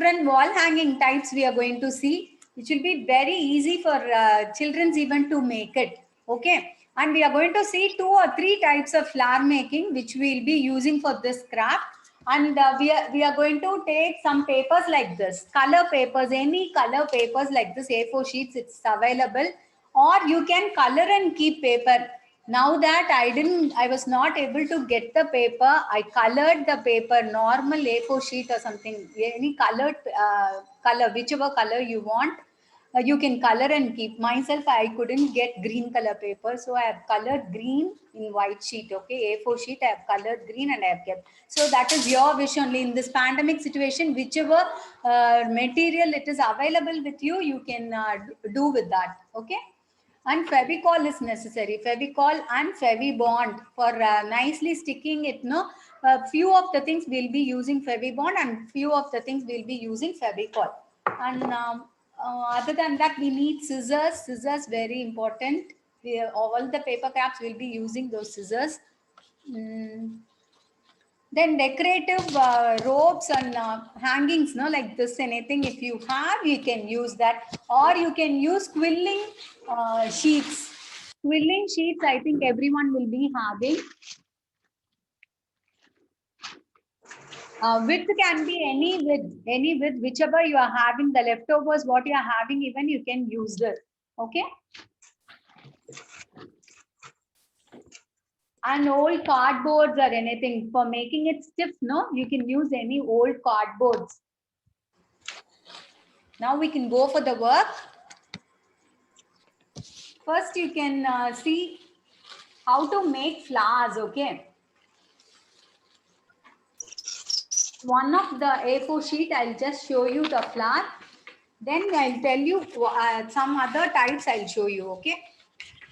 different wall hanging types we are going to see, which will be very easy for children even to make it. Okay. And we are going to see 2 or 3 types of flower making, which we will be using for this craft. And we are going to take some papers like this, color papers, any color papers like this, A4 sheets, it's available. Or you can color and keep paper. Now that I was not able to get the paper, I colored the paper, normal A4 sheet or something, any colored color, whichever color you want. You can color and keep. Myself, I couldn't get green color paper, so I have colored green in white sheet. Okay, A4 sheet, I have colored green and I have kept. So that is your wish only. In this pandemic situation, whichever material it is available with you, you can do with that. Okay. And Fevicol is necessary. Fevicol and Fevibond for nicely sticking it. No, few of the things we'll be using Fevibond and few of the things we'll be using Fevicol. And other than that, we need scissors. Scissors very important. All the paper crafts will be using those scissors. Then decorative ropes and hangings, no, like this, anything if you have, you can use that. Or you can use quilling sheets. Quilling sheets, I think everyone will be having. Width can be any width, whichever you are having, the leftovers, what you are having, even you can use this. Okay. And old cardboards or anything for making it stiff, no, you can use any old cardboards. Now we can go for the work. First, you can see how to make flowers. Okay. One of the A4 sheet, I'll just show you the flower. Then I'll tell you some other types I'll show you. Okay.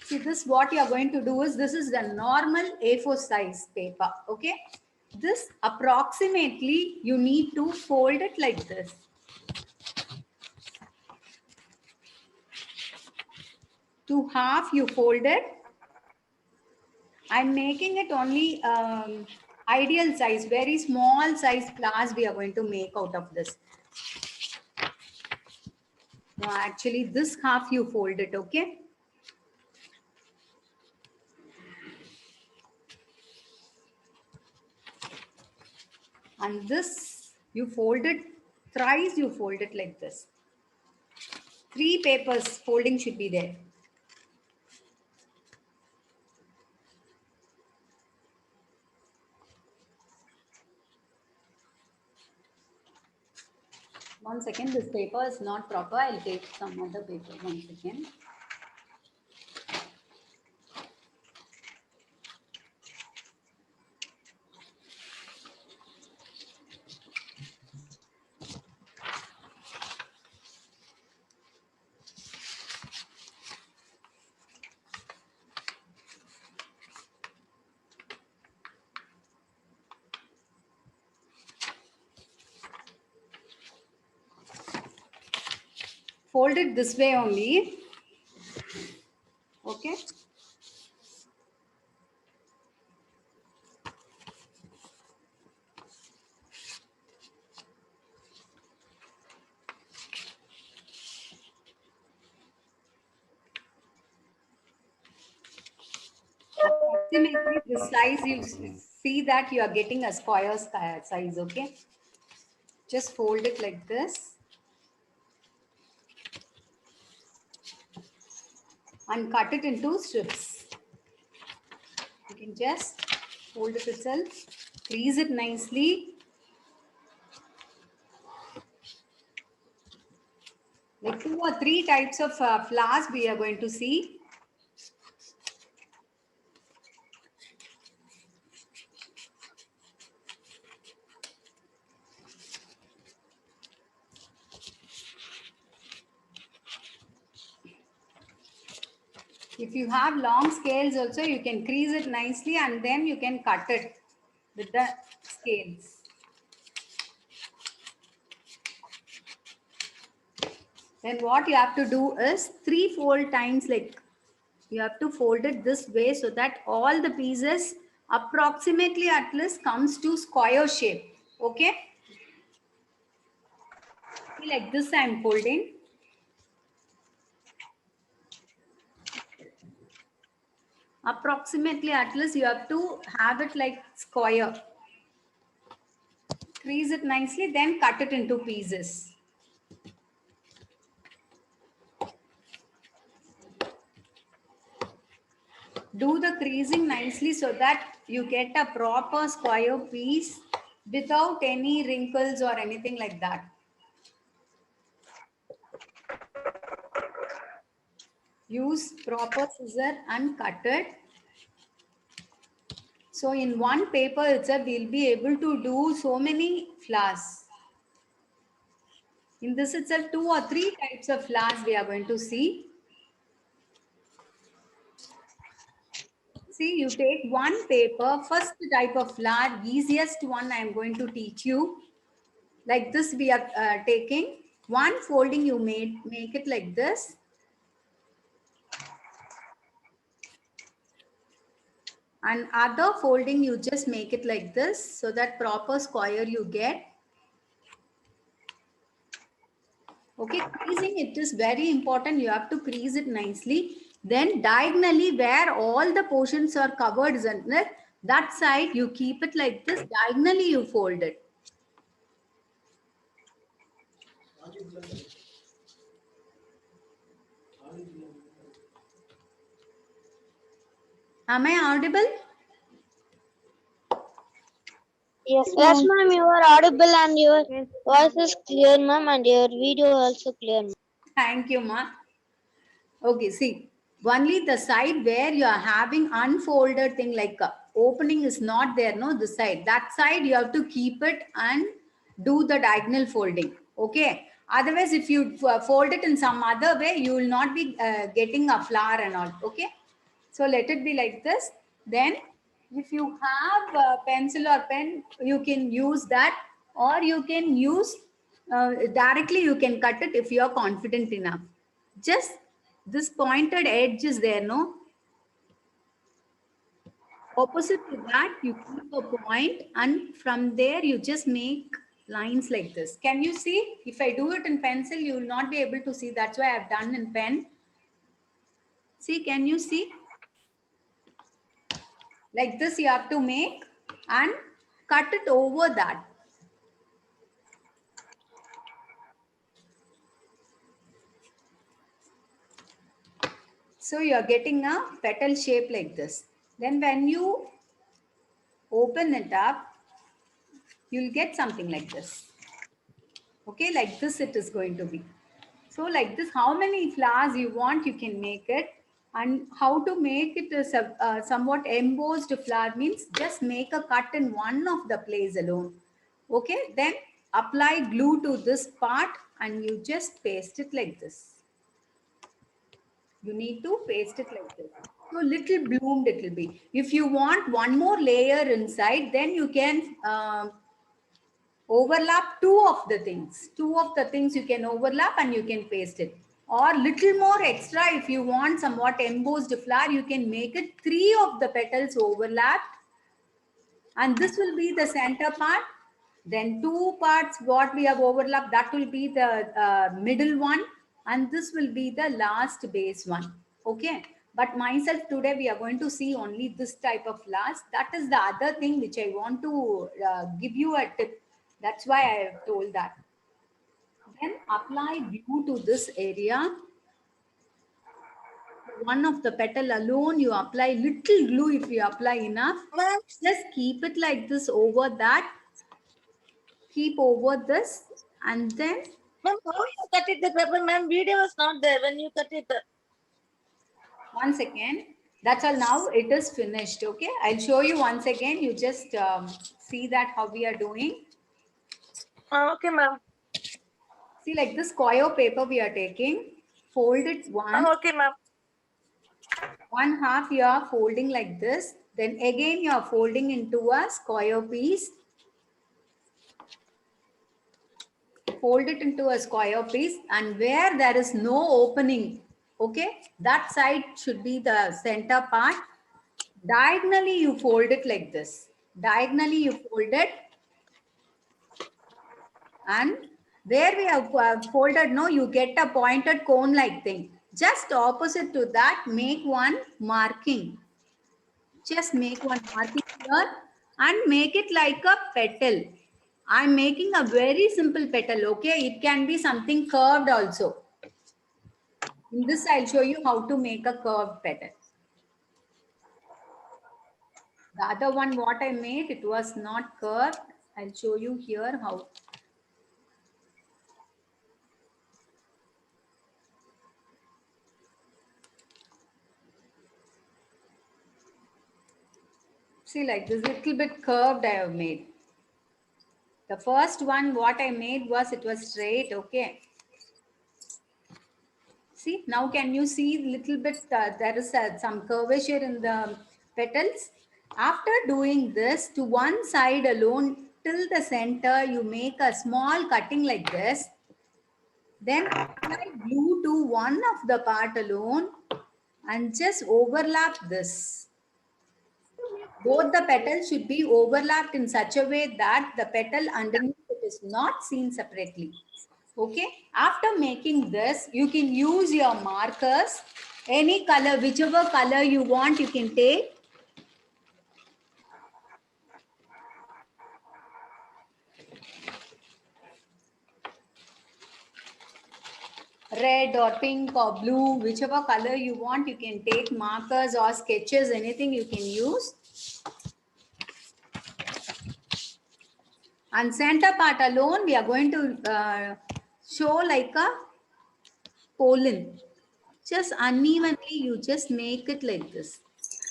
See, this what you are going to do is, this is the normal A4 size paper. Okay. This approximately you need to fold it like this. To half you fold it. I'm making it only ideal size, very small size flowers we are going to make out of this. No, actually this half you fold it, okay? And this you fold it thrice, you fold it like this. 3 papers folding should be there. One second, this paper is not proper. I'll take some other paper. One second. Fold it this way only. Okay. Approximately this size, you see that you are getting a square size, okay? Just fold it like this. And cut it into strips. You can just fold it itself, crease it nicely. Like 2 or 3 types of flowers we are going to see. If you have long scales also, you can crease it nicely and then you can cut it with the scales. Then what you have to do is 3 fold times, like you have to fold it this way so that all the pieces approximately at least comes to square shape. Okay. Like this I'm folding. Approximately, at least you have to have it like square. Crease it nicely, then cut it into pieces. Do the creasing nicely so that you get a proper square piece without any wrinkles or anything like that. Use proper scissor and cut it. So in one paper itself, we'll be able to do so many flowers. In this itself, 2 or 3 types of flowers we are going to see. See, you take one paper, first type of flower, easiest one I am going to teach you. Like this we are taking. One folding you make it like this. And other folding you just make it like this so that proper square you get. Okay, creasing it is very important. You have to crease it nicely. Then diagonally where all the portions are covered, isn't it? That side you keep it like this. Diagonally you fold it. Am I audible? Yes, ma'am, you are audible and your voice is clear, ma'am, and your video also clear, ma'am. Thank you, ma. Okay, see, only the side where you are having unfolded thing like opening is not there, no, the side. That side you have to keep it and do the diagonal folding. Okay. Otherwise, if you fold it in some other way, you will not be getting a flower and all. Okay. So let it be like this. Then if you have a pencil or pen, you can use that, or you can use directly, you can cut it if you are confident enough. Just this pointed edge is there, no? Opposite to that, you keep a point and from there you just make lines like this. Can you see? If I do it in pencil, you will not be able to see. That's why I've done in pen. See, can you see? Like this you have to make and cut it over that. So you are getting a petal shape like this. Then when you open it up, you'll get something like this. Okay, like this it is going to be. So like this, how many flowers you want, you can make it. And how to make it a somewhat embossed flower means just make a cut in one of the place alone. Okay, then apply glue to this part and you just paste it like this. You need to paste it like this. So little bloomed it will be. If you want one more layer inside, then you can overlap two of the things. Two of the things you can overlap and you can paste it. Or little more extra, if you want somewhat embossed flower, you can make it 3 of the petals overlapped. And this will be the center part. Then 2 parts what we have overlapped, that will be the middle one. And this will be the last base one. Okay. But myself today, we are going to see only this type of flowers. That is the other thing which I want to give you a tip. That's why I have told that. Then apply glue to this area. One of the petal alone, you apply little glue if you apply enough. Just keep it like this over that. Keep over this and then. Ma'am, how you cut it the paper, ma'am? Video was not there when you cut it. Once again. That's all. Now it is finished. Okay. I'll show you once again. You just see that how we are doing. Okay, ma'am. See, like this square paper we are taking. Fold it once. Okay, ma'am. One half you are folding like this. Then again you are folding into a square piece. Fold it into a square piece and where there is no opening, okay, that side should be the center part. Diagonally you fold it like this. Diagonally you fold it and Where we have folded, no, you get a pointed cone like thing. Just opposite to that, make one marking. Just make one marking here and make it like a petal. I'm making a very simple petal, okay? It can be something curved also. In this, I'll show you how to make a curved petal. The other one, what I made, it was not curved. I'll show you here how. See, like this little bit curved I have made. The first one, what I made was, it was straight, okay? See, now can you see little bit, there is some curvature in the petals. After doing this, to one side alone, till the center, you make a small cutting like this. Then apply glue to one of the part alone and just overlap this. Both the petals should be overlapped in such a way that the petal underneath it is not seen separately. Okay, after making this, you can use your markers, any color, whichever color you want, you can take. Red or pink or blue, whichever color you want, you can take markers or sketches, anything you can use. And center part alone, we are going to show like a pollen. Just unevenly, you just make it like this.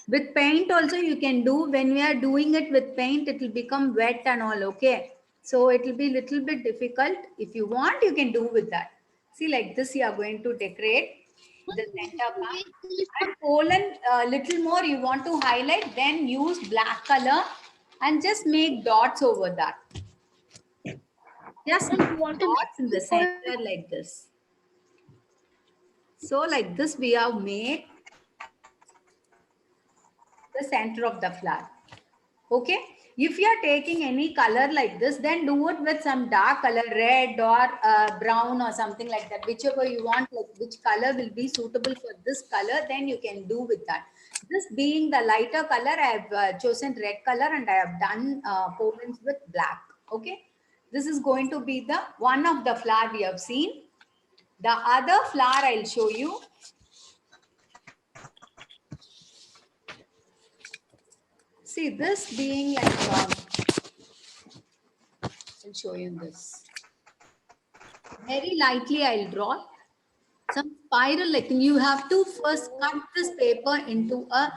With paint also you can do. When we are doing it with paint, it will become wet and all, okay? So it will be little bit difficult. If you want, you can do with that. See, like this, you are going to decorate the center part. And pollen, little more you want to highlight, then use black color and just make dots over that. Just make dots in the center like this. So like this, we have made the center of the flower. Okay, if you are taking any color like this, then do it with some dark color, red or brown or something like that, whichever you want, like which color will be suitable for this color, then you can do with that. This being the lighter color, I have chosen red color and I have done pollens with black. Okay, this is going to be the one of the flower we have seen. The other flower I'll show you. See, this being like, I'll show you this. Very lightly I'll draw some spiral like thing. You have to first cut this paper into a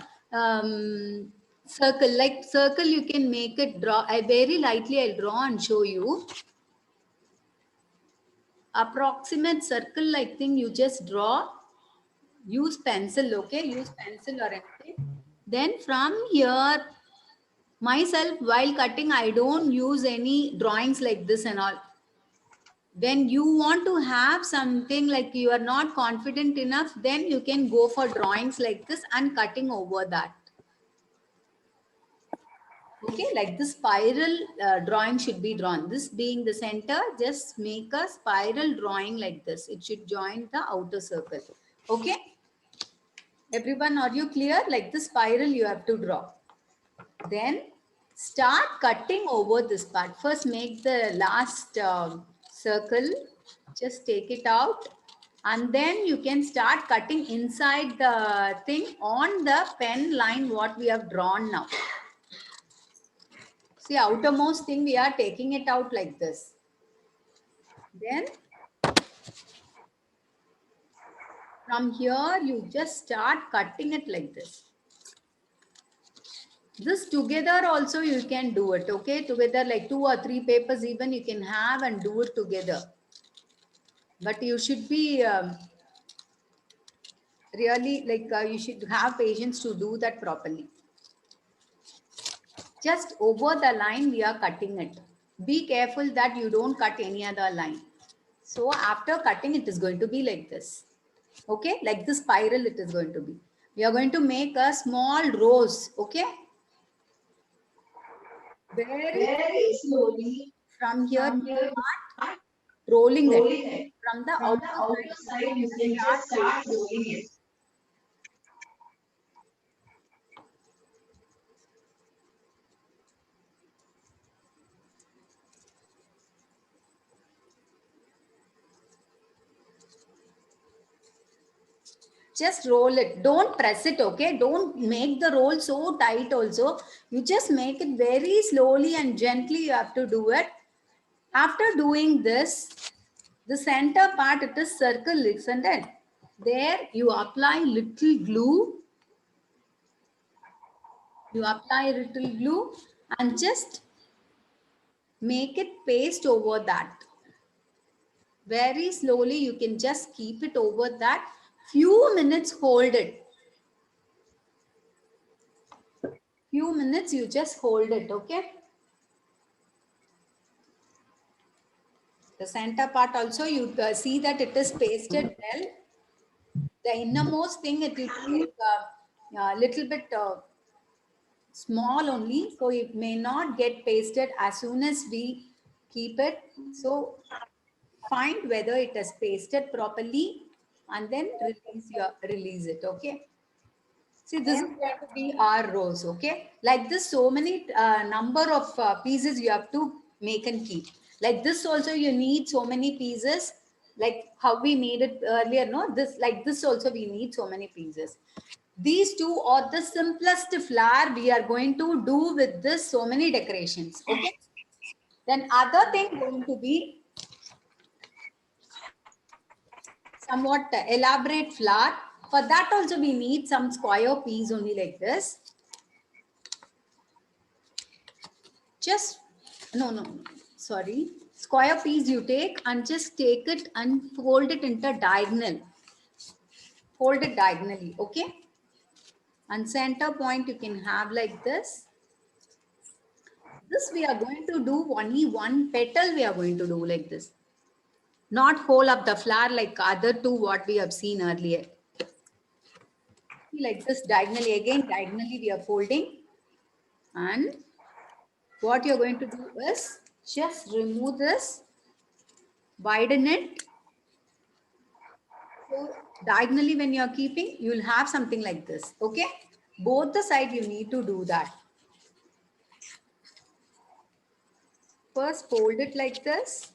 circle. Like circle, you can make it draw. I very lightly I'll draw and show you. Approximate circle like thing you just draw. Use pencil, okay? Use pencil or anything. Then from here, myself while cutting, I don't use any drawings like this and all. When you want to have something like you are not confident enough, then you can go for drawings like this and cutting over that. Okay, like this spiral drawing should be drawn. This being the center, just make a spiral drawing like this. It should join the outer circle. Okay, everyone, are you clear? Like this spiral you have to draw. Then start cutting over this part. First make the last circle, just take it out, and then you can start cutting inside the thing on the pen line what we have drawn now. See, outermost thing we are taking it out like this. Then from here you just start cutting it like this. This together also you can do it, okay? Together like 2 or 3 papers even you can have and do it together. But you should be really like you should have patience to do that properly. Just over the line we are cutting it. Be careful that you don't cut any other line. So after cutting it is going to be like this. Okay, like this spiral it is going to be. We are going to make a small rose, okay? Very slowly from here to rolling it from the outer side. You can just start rolling it. Just roll it. Don't press it, okay? Don't make the roll so tight also. You just make it very slowly and gently. You have to do it. After doing this, the center part, it is circle, isn't it? There you apply little glue. You apply little glue and just make it paste over that. Very slowly, you can just keep it over that. Few minutes, hold it. Few minutes, you just hold it, okay? The center part also, you see that it is pasted well. The innermost thing, it will be a little bit small only, so it may not get pasted as soon as we keep it. So find whether it is pasted properly and then release it, okay? See, this is going to be our rows, okay? Like this, so many number of pieces you have to make and keep. Like this also, you need so many pieces. Like how we made it earlier, no? This, like this also, we need so many pieces. These two are the simplest flower we are going to do with this so many decorations, okay? Then other thing going to be somewhat elaborate flower. For that also we need some square piece only like this. Just, no, sorry. Square piece you take and just take it and fold it into diagonal. Fold it diagonally, okay? And center point you can have like this. This we are going to do only one petal we are going to do like this. Not whole of the flower like other two what we have seen earlier. Like this diagonally, again diagonally we are folding, and what you're going to do is just remove this, widen it. So diagonally when you're keeping, you'll have something like this, okay? Both the side you need to do that. First fold it like this,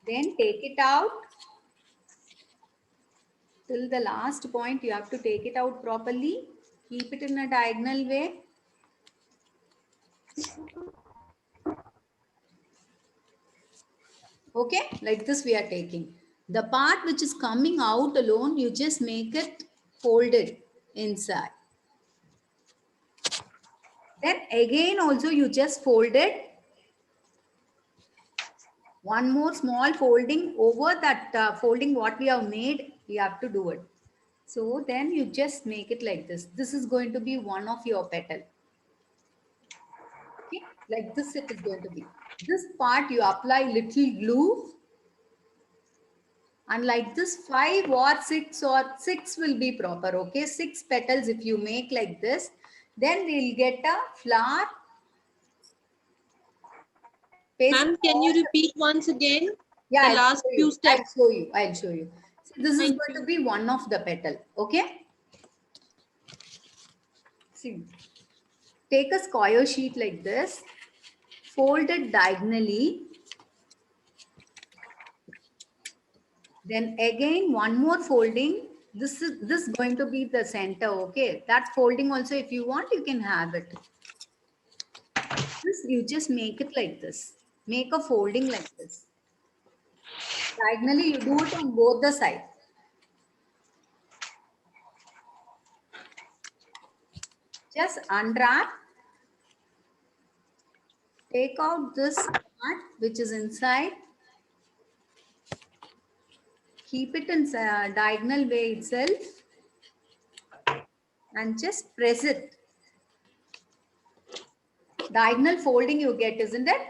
then take it out. Till the last point you have to take it out properly. Keep it in a diagonal way. Okay, like this we are taking. The part which is coming out alone, you just make it folded inside. Then again also you just fold it. One more small folding over that folding what we have made, we have to do it. So then you just make it like this. This is going to be one of your petal. Okay, like this it is going to be. This part you apply little glue. And like this 5 or 6 will be proper, okay? 6 petals if you make like this, then we'll get a flower. Ma'am, can you repeat once again? Yeah, the last few steps. I'll show you. So this is going to be one of the petal, okay? See, take a square sheet like this, fold it diagonally. Then again, one more folding. This going to be the center, okay? That folding also, if you want, you can have it. This, you just make it like this. Make a folding like this. Diagonally, you do it on both the sides. Just unwrap. Take out this part which is inside. Keep it in diagonal way itself. And just press it. Diagonal folding you get, isn't it?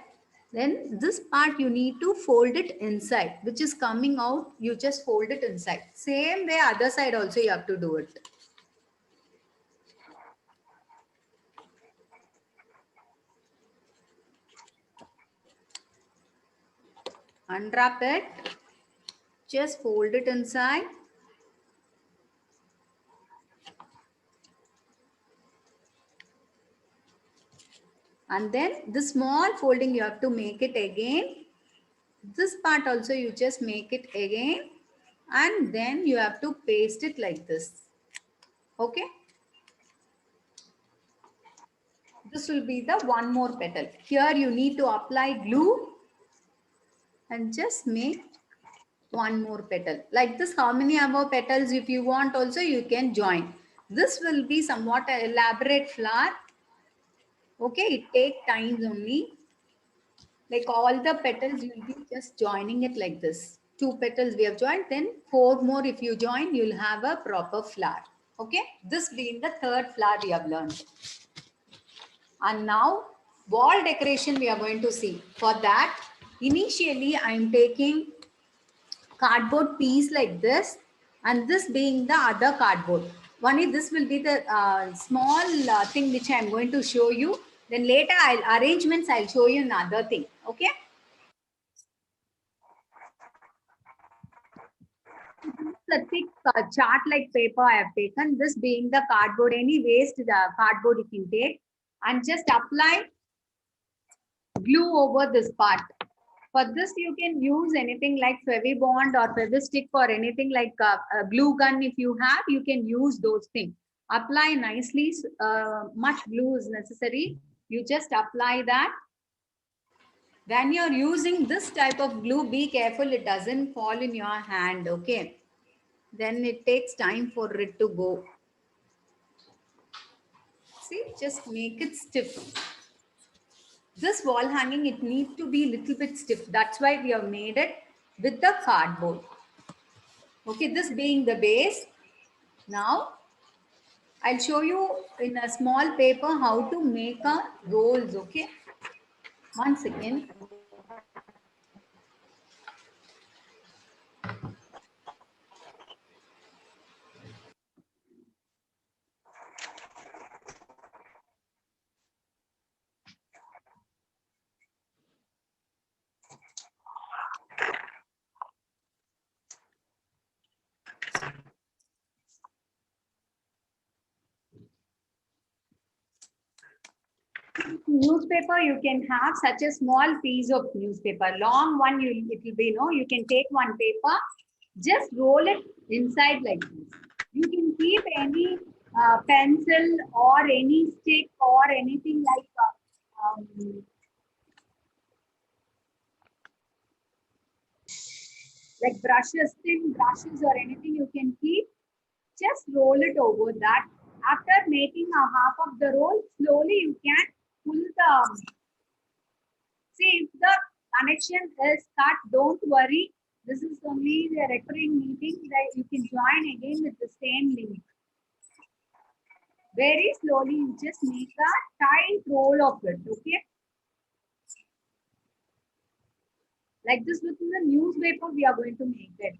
Then this part you need to fold it inside, which is coming out. You just fold it inside. Same way, other side also you have to do it. Unwrap it. Just fold it inside. And then the small folding you have to make it again. This part also you just make it again. And then you have to paste it like this. Okay. This will be the one more petal. Here you need to apply glue and just make one more petal. Like this, how many more petals if you want also you can join. This will be somewhat an elaborate flower. Okay, it takes time only. Like all the petals you will be just joining it like this. 2 petals we have joined, then 4 more if you join, you'll have a proper flower. Okay, this being the third flower we have learned. And now wall decoration we are going to see. For that, initially I am taking cardboard piece like this, and this being the other cardboard. Only this will be the small thing which I am going to show you. Then later arrangements I'll show you another thing. Okay. The thick chart like paper I have taken, this being the cardboard, any waste the cardboard you can take, and just apply glue over this part. For this you can use anything like Fevibond or Fevistick or anything like a glue gun. If you have, you can use those things. Apply nicely, much glue is necessary. You just apply that. When you're using this type of glue, be careful it doesn't fall in your hand, okay? Then it takes time for it to go. See, just make it stiff. This wall hanging, it needs to be a little bit stiff. That's why we have made it with the cardboard. Okay, this being the base. Now, I'll show you in a small paper how to make a rolls, okay? 1 second. Newspaper, you can have such a small piece of newspaper. Long one, it will be, you can take one paper, just roll it inside like this. You can keep any pencil or any stick or anything like brushes, thin brushes or anything you can keep. Just roll it over that. After making a half of the roll, slowly you can pull the, see if the connection is cut, don't worry. This is only the recurring meeting that you can join again with the same link. Very slowly, you just make a tight roll of it, okay? Like this within the newspaper, we are going to make it.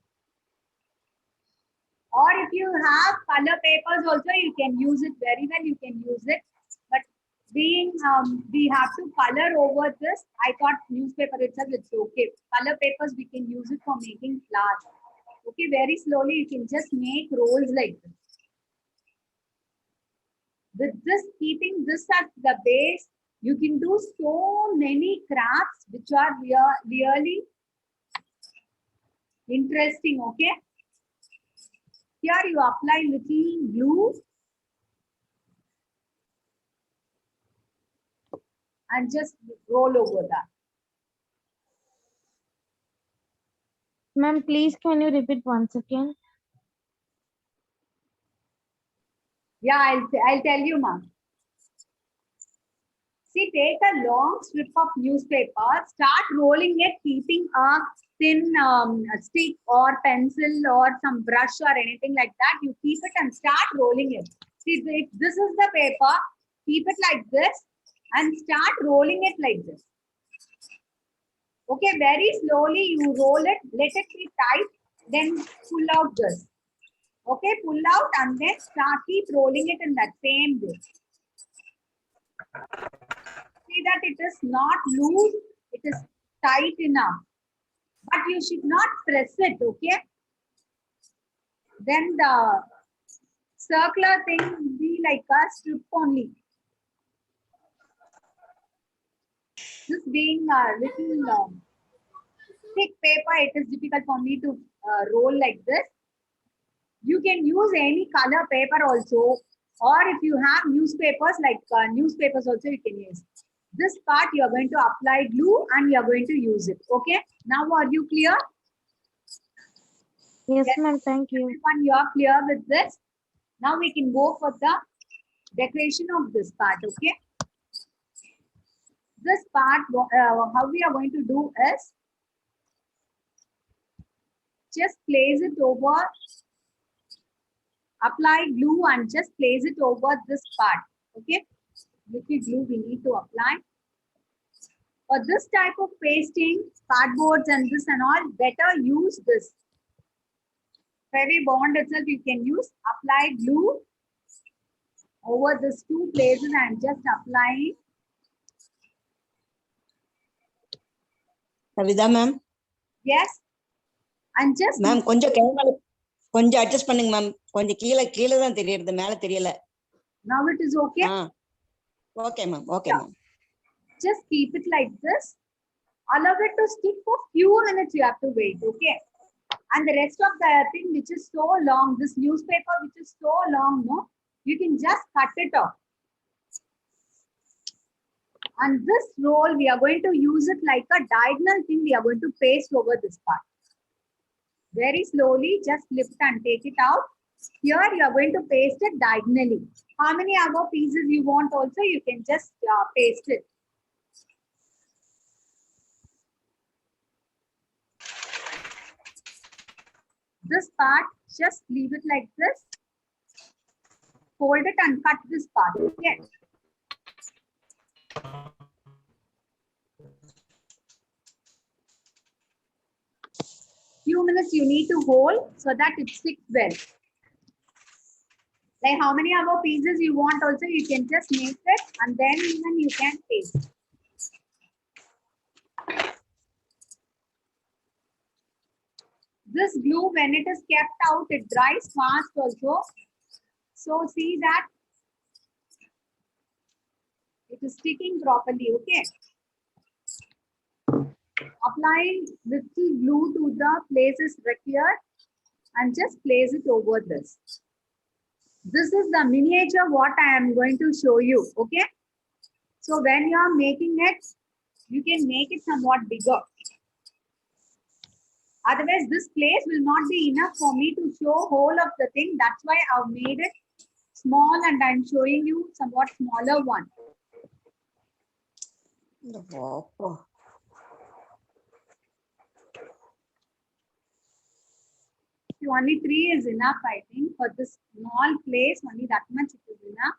Or if you have color papers also, you can use it very well, you can use it. But being, we have to color over this, I thought newspaper itself, it's okay. Color papers, we can use it for making flowers. Okay, very slowly, you can just make rolls like this. With this, keeping this at the base, you can do so many crafts which are really interesting, okay? Here you apply little glue and just roll over that. Ma'am, please can you repeat once again? Yeah, I'll tell you, ma'am. See, take a long strip of newspaper, start rolling it, keeping a thin stick or pencil or some brush or anything like that. You keep it and start rolling it. See, if this is the paper, keep it like this and start rolling it like this. Okay, very slowly you roll it, let it be tight, then pull out this. Okay, pull out and then keep rolling it in that same way. See that it is not loose, it is tight enough. but you should not press it, okay? Then the circular thing will be like a strip only. This being a little thick paper, it is difficult for me to roll like this. You can use any color paper also, or if you have newspapers, like newspapers also you can use. This part you are going to apply glue and you are going to use it. Okay. Now are you clear? Yes, ma'am. Thank you. Everyone, you are clear with this? Now we can go for the decoration of this part. Okay. This part, how we are going to do is just place it over, apply glue and just place it over this part. Okay. Liquid glue we need to apply. For this type of pasting, cardboards and this and all, better use this. Fevibond itself you can use. Apply glue over these two places and just applying. Savitha ma'am. Yes. And just Ma'am, கொஞ்சம் adjust பண்ணுங்க ma'am. கொஞ்சம் கீழ தான் தெரியுது, மேல தெரியல. Now it is okay. Okay ma'am. Okay ma'am. Just keep it like this. Allow it to stick for few minutes. You have to wait. Okay. And the rest of the thing which is so long, this newspaper which is so long, no, you can just cut it off. And this roll, we are going to use it like a diagonal thing. We are going to paste over this part. Very slowly, just lift and take it out. Here, you are going to paste it diagonally. How many other pieces you want also, you can just paste it. This part, just leave it like this. Fold it and cut this part. Okay. Few minutes you need to hold so that it sticks well. Like how many other pieces you want also, you can just make it and then even you can paste. This glue, when it is kept out, it dries fast also. So see that it is sticking properly, okay? Applying little glue to the places required and just place it over this. This is the miniature what I am going to show you, okay? So when you are making it, you can make it somewhat bigger. Otherwise, this place will not be enough for me to show whole of the thing. That's why I've made it small and I'm showing you somewhat smaller one. Only 3 is enough, I think. For this small place, only that much it is enough.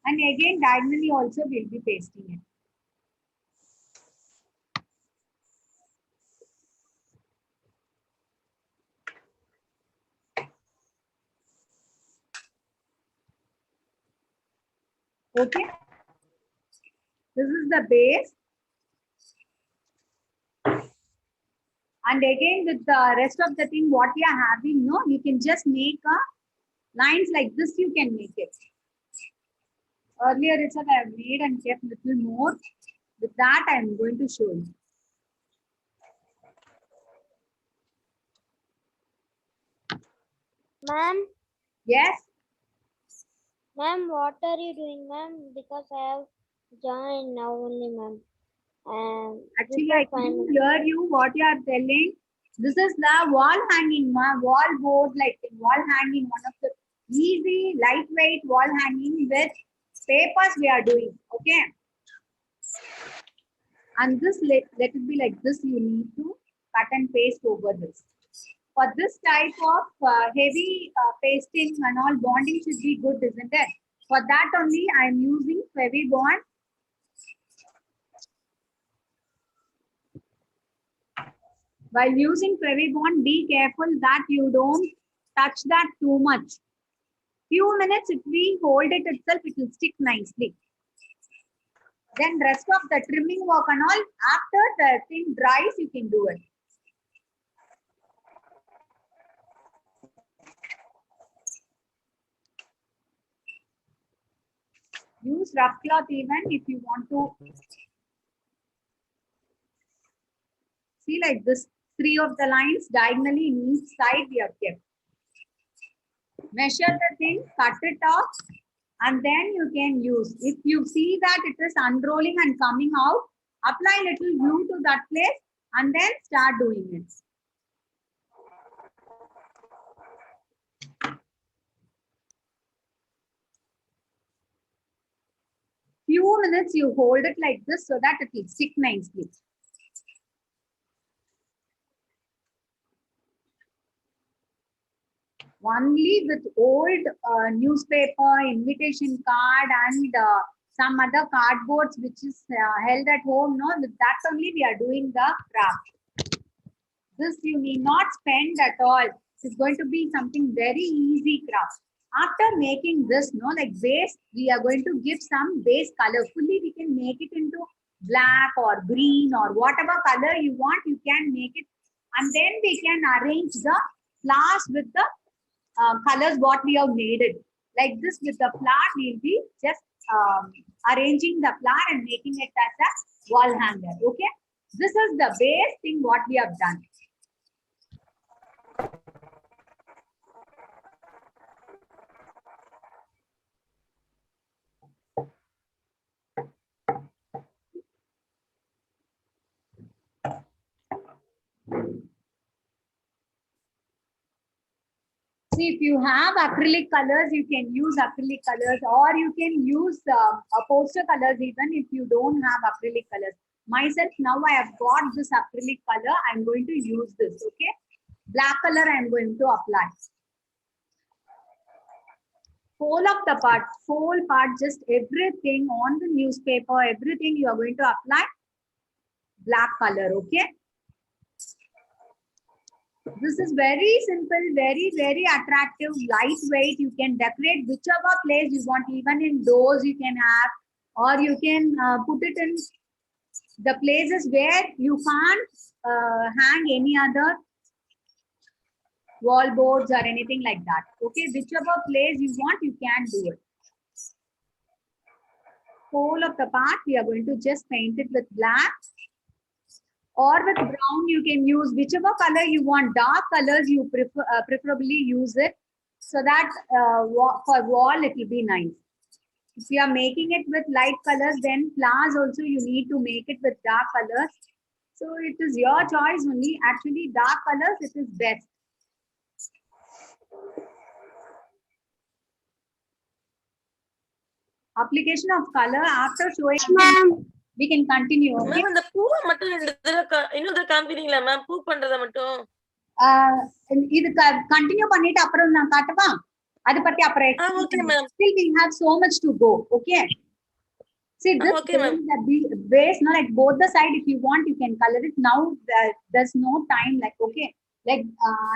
And again, diagonally also we'll be pasting it. Okay. This is the base. And again, with the rest of the thing, what we are having, no, you can just make lines like this, you can make it. Earlier itself I have made and kept little more. With that, I am going to show you. Ma'am, Yes. ma'am, what are you doing, ma'am? Because I have joined now only, ma'am. Actually, I couldn't hear you what you are telling. This is the wall hanging, wall board, like wall hanging, one of the easy, lightweight wall hanging with papers we are doing. Okay. And this, let it be like this, you need to cut and paste over this. For this type of heavy pasting and all, bonding should be good, isn't it? For that only, I am using Fevibond. While using Fevibond, be careful that you don't touch that too much. Few minutes, if we hold it itself, it will stick nicely. Then rest of the trimming work and all, after the thing dries, you can do it. Use rough cloth even if you want to. See, like this, 3 of the lines diagonally in each side we have kept. Measure the thing, cut it off, and then you can use. If you see that it is unrolling and coming out, apply little glue to that place and then start doing it. Few minutes you hold it like this so that it will stick nicely. Only with old newspaper, invitation card, and some other cardboards which is held at home. No, with that only we are doing the craft. This you need not spend at all. It's going to be something very easy craft. After making this, no, like base, we are going to give some base color. Fully we can make it into black or green or whatever color you want. You can make it, and then we can arrange the flowers with the colors what we have made it. Like this with the flower, we'll be just arranging the flower and making it as a wall hanger. Okay, this is the base thing what we have done. See, if you have acrylic colors, you can use acrylic colors, or you can use poster colors even if you don't have acrylic colors. Myself, now I have got this acrylic color. I'm going to use this, okay? Black color I'm going to apply. Whole of the part, whole part, just everything on the newspaper, everything you are going to apply black color, okay? This is very simple, very, very attractive, lightweight. You can decorate whichever place you want, even in doors you can have, or you can put it in the places where you can't hang any other wall boards or anything like that. Okay, whichever place you want, you can do it. Whole of the part, we are going to just paint it with black. Or with brown, you can use whichever color you want. Dark colors, you preferably use it so that for wall, it will be nice. If you are making it with light colors, then flowers also you need to make it with dark colors. So it is your choice only. Actually, dark colors, it is best. Application of color after showing. We can continue. Okay? Ma'am இந்த பூவை மட்டும் இன்னொரு காமிக்கிறீங்களா ma'am? பூ பண்றத மட்டும் இது continue பண்ணிட்டு அப்புறம் நான் காட்டுவா. அது பத்தி அப்புறம் okay ma'am. Still we have so much to go. Okay. See this okay, ma'am. the base, no, like both the side. If you want, you can color it. Now there's no time. Like okay, like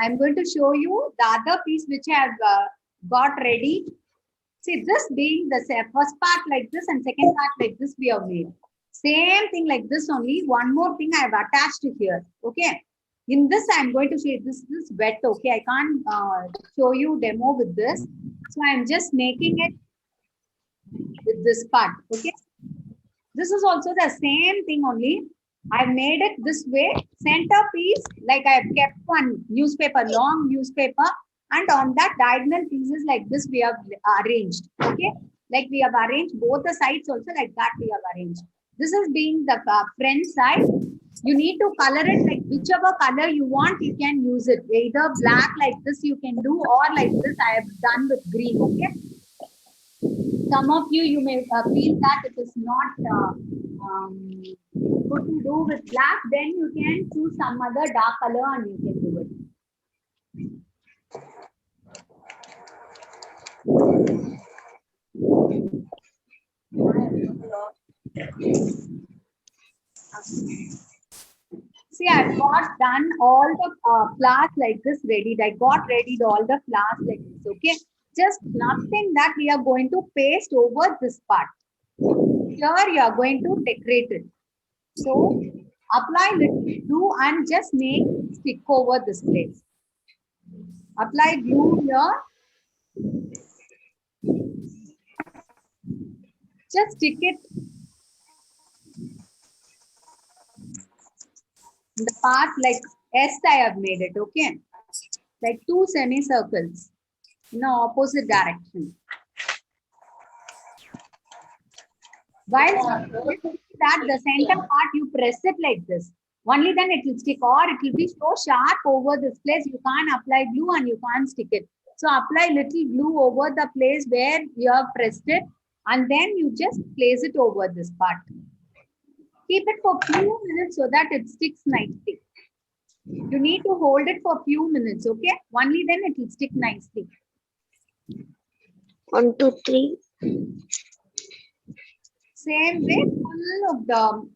I'm going to show you the other piece which I have got ready. See this being the first part like this and second part like this we have made. Same thing like this only. One more thing I have attached here. Okay. In this, I'm going to show you this is wet. Okay. I can't show you demo with this. So I'm just making it with this part. Okay. This is also the same thing only. I've made it this way. Centerpiece, like I've kept one newspaper, long newspaper. And on that diagonal pieces like this, we have arranged. Okay. Like we have arranged both the sides also like that we have arranged. This is being the front side. You need to color it like whichever color you want, you can use it. Either black like this you can do, or like this I have done with green. Okay. Some of you may feel that it is not good to do with black. Then you can choose some other dark color and you can do it. See, I've got done all the flowers like this ready. I got ready all the flowers like this. Okay, just nothing that we are going to paste over this part. Here you are going to decorate it. So apply little glue and just make stick over this place. Apply glue here. Just stick it in the part like S I have made it, okay? Like 2 semicircles in the opposite direction. While that the center part you press it like this. Only then it will stick, or it will be so sharp over this place you can't apply glue and you can't stick it. So apply little glue over the place where you have pressed it and then you just place it over this part. Keep it for few minutes so that it sticks nicely. You need to hold it for few minutes, okay? Only then it will stick nicely. 1, 2, 3. Same way, full of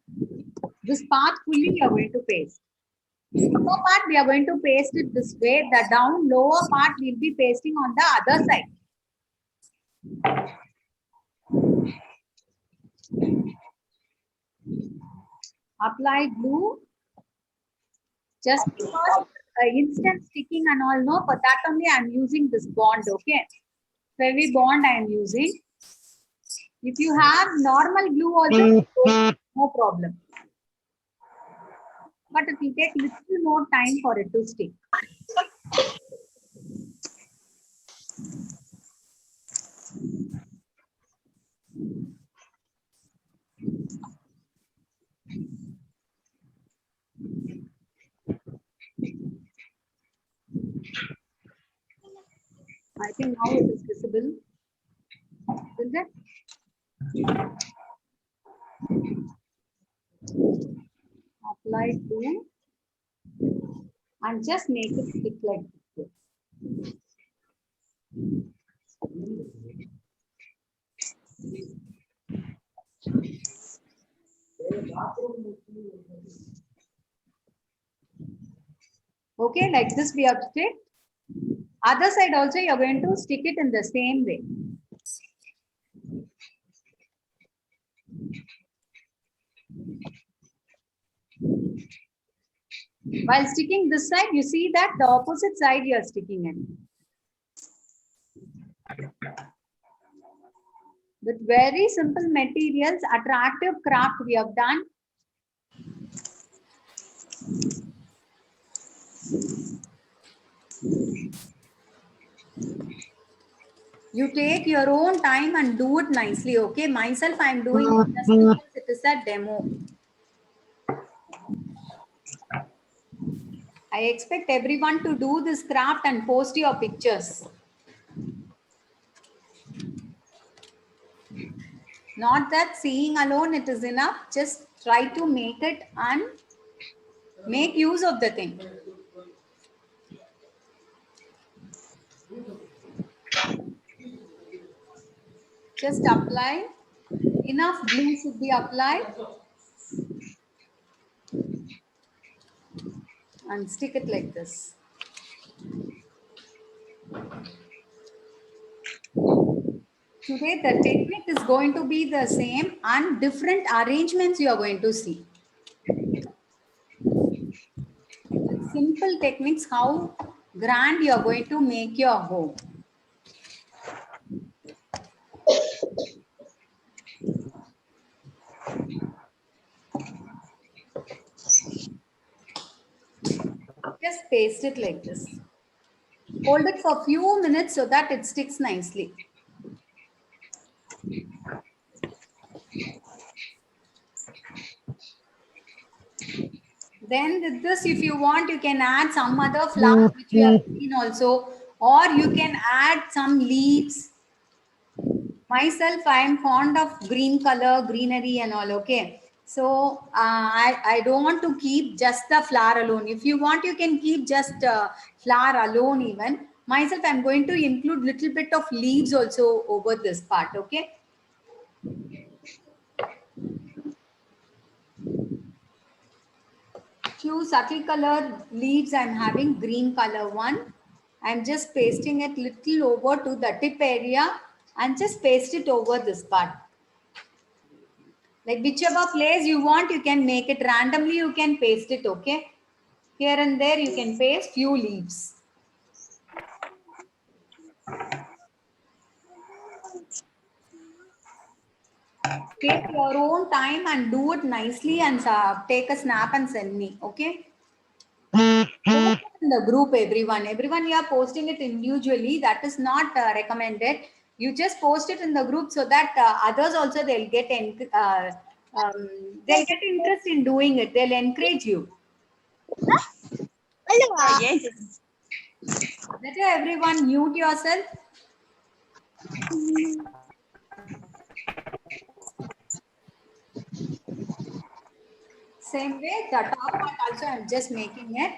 this part fully you are going to paste. Upper part we are going to paste it this way. The down lower part we'll be pasting on the other side. Apply glue. Just because instant sticking and all, no, for that only I am using this bond, okay? Heavy bond I am using. If you have normal glue also, no problem. But it will take little more time for it to stick. I think now it is visible. Is it? Apply glue and just make it stick like this. Okay, like this we have stick. Other side also you are going to stick it in the same way. While sticking this side, you see that the opposite side you are sticking in. With very simple materials, attractive craft we have done. You take your own time and do it nicely, okay? Myself, I am doing it just because it is a demo. I expect everyone to do this craft and post your pictures. Not that seeing alone it is enough. Just try to make it and make use of the thing. Just apply. Enough glue should be applied. And stick it like this. Today the technique is going to be the same and different arrangements you are going to see. With simple techniques, how grand you are going to make your home. Just paste it like this. Hold it for a few minutes so that it sticks nicely. Then with this, if you want, you can add some other flowers which you have seen also, or you can add some leaves. Myself, I am fond of green color, greenery and all, okay? So I don't want to keep just the flower alone. If you want, you can keep just flower alone even. Myself, I'm going to include little bit of leaves also over this part, okay? Few subtle colored leaves I'm having, green color one. I'm just pasting it little over to the tip area and just paste it over this part. Like whichever place you want, you can make it randomly, you can paste it, okay? Here and there you can paste few leaves. Take your own time and do it nicely and take a snap and send me. Okay. Post it in the group, everyone. Everyone, you are posting it individually. That is not recommended. You just post it in the group so that others also they'll get they'll get interest in doing it. They'll encourage you. Yes. Better everyone mute yourself. Same way, the top part also I'm just making it.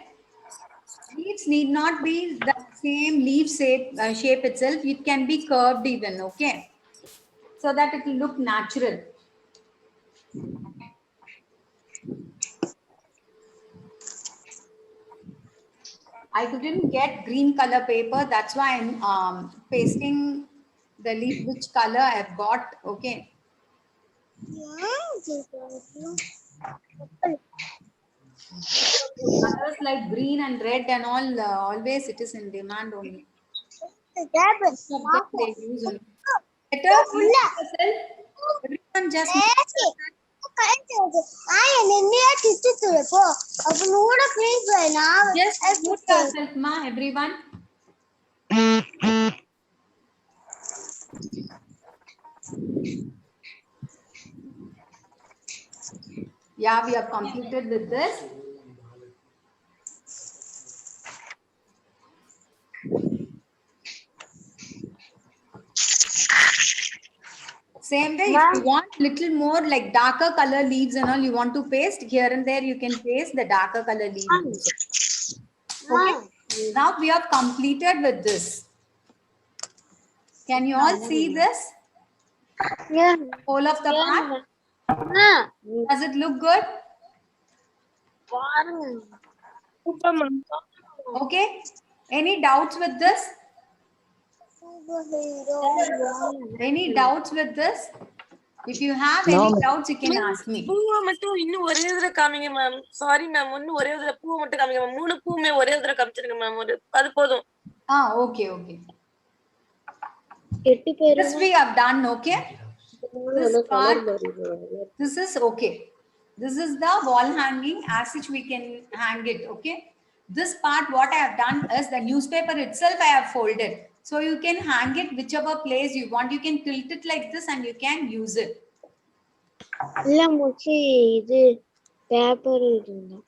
Leaves need not be the same leaf shape itself. It can be curved even, okay? So that it will look natural. I couldn't get green color paper. That's why I'm pasting the leaf which color I've got, okay? Colors like green and red and all, always it is in demand only. Some of them they use only. Better mute yourself. Everyone just mute yourself. Just mute yourself, ma, everyone. Yeah, we have completed with this. Same way, if you want little more like darker color leaves and all, you want to paste here and there, you can paste the darker color leaves. Okay. Now we have completed with this. Can you all see this? Yeah. Whole of the part? Does it look good? Okay. Any doubts with this? Any doubts with this? If you have any doubts, you can ask me. பூவை மட்டும் இன்னும் ஒரே தடவை காமிங்க ma'am. Sorry ma'am, இன்னும் ஒரே தடவை பூவை மட்டும் காமிங்க மேம். 3 பூவுமே ஒரே தடவை காமிச்சிருங்க மேம். அது போதும். Okay. This we have done, okay? This part, this is okay. This is the wall hanging as such we can hang it, okay? This part what I have done is the newspaper itself I have folded. So you can hang it whichever place you want. You can tilt it like this and you can use it. இல்ல முச்சி இது paper இருந்தா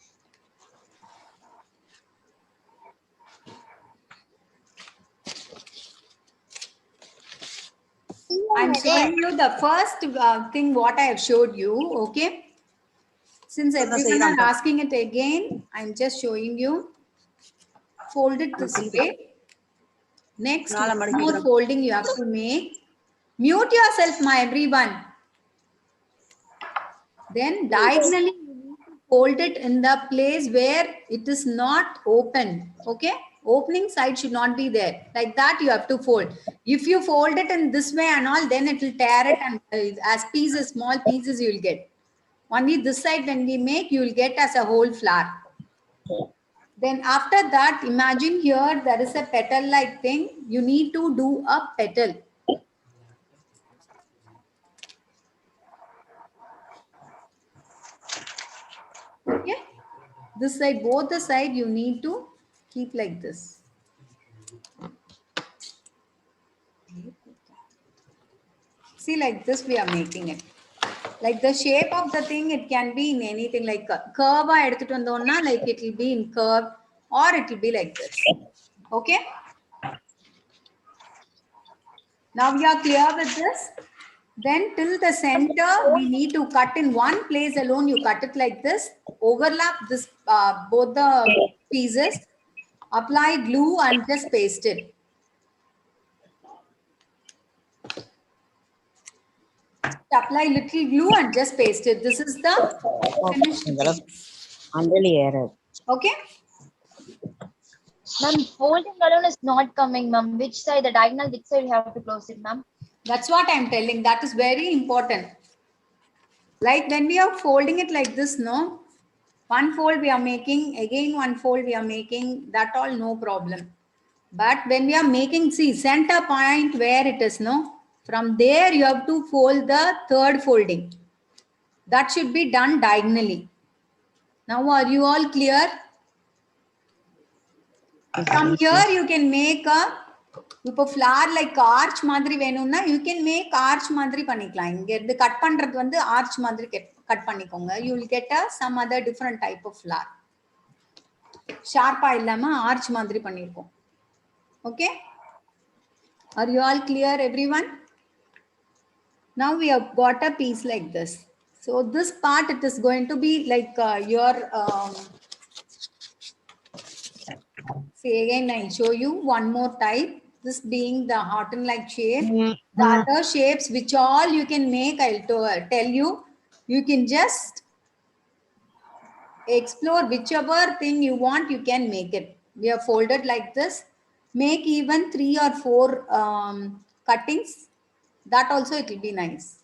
I'm showing you the first thing what I have showed you, okay? Since everyone are asking it again, I'm just showing you. Fold it this way. Next, one more folding you have to make. Mute yourself, my everyone. Then diagonally fold it in the place where it is not open, okay? Opening side should not be there. Like that you have to fold. If you fold it in this way and all, then it will tear it and as pieces, small pieces you will get. Only this side when we make, you will get as a whole flower. Then after that, imagine here there is a petal-like thing. You need to do a petal. Okay? This side, both the side, you need to keep like this. See, like this we are making it. Like the shape of the thing, it can be in anything like curve, like it will be in curve or it will be like this. Okay? Now we are clear with this. Then till the center, we need to cut in one place alone. You cut it like this. Overlap this both the pieces. Apply glue and just paste it. Apply little glue and just paste it. This is the finished piece. Okay? Ma'am, folding alone is not coming, ma'am. Which side, the diagonal, which side you have to close it, ma'am? That's what I'm telling. That is very important. Like when we are folding it like this, no? One fold we are making, again one fold we are making, that all no problem. But when we are making, see, center point where it is, no? From there, you have to fold the third folding. That should be done diagonally. Now, are you all clear? From here, you can make a flower like arch madri venumna, you can make arch madri panikkalam. Inga irundhu cut pandrathu vandu arch madri cut pannikonga. You will get some other different type of flower. Sharp ah illama arch madri pannirkom. Okay? Are you all clear, everyone? Now we have got a piece like this. So this part, it is going to be like your see again, I'll show you one more type. This being the hearten-like shape. The other shapes which all you can make, I'll tell you. You can just explore whichever thing you want, you can make it. We have folded like this. Make even 3 or 4 cuttings. That also it will be nice.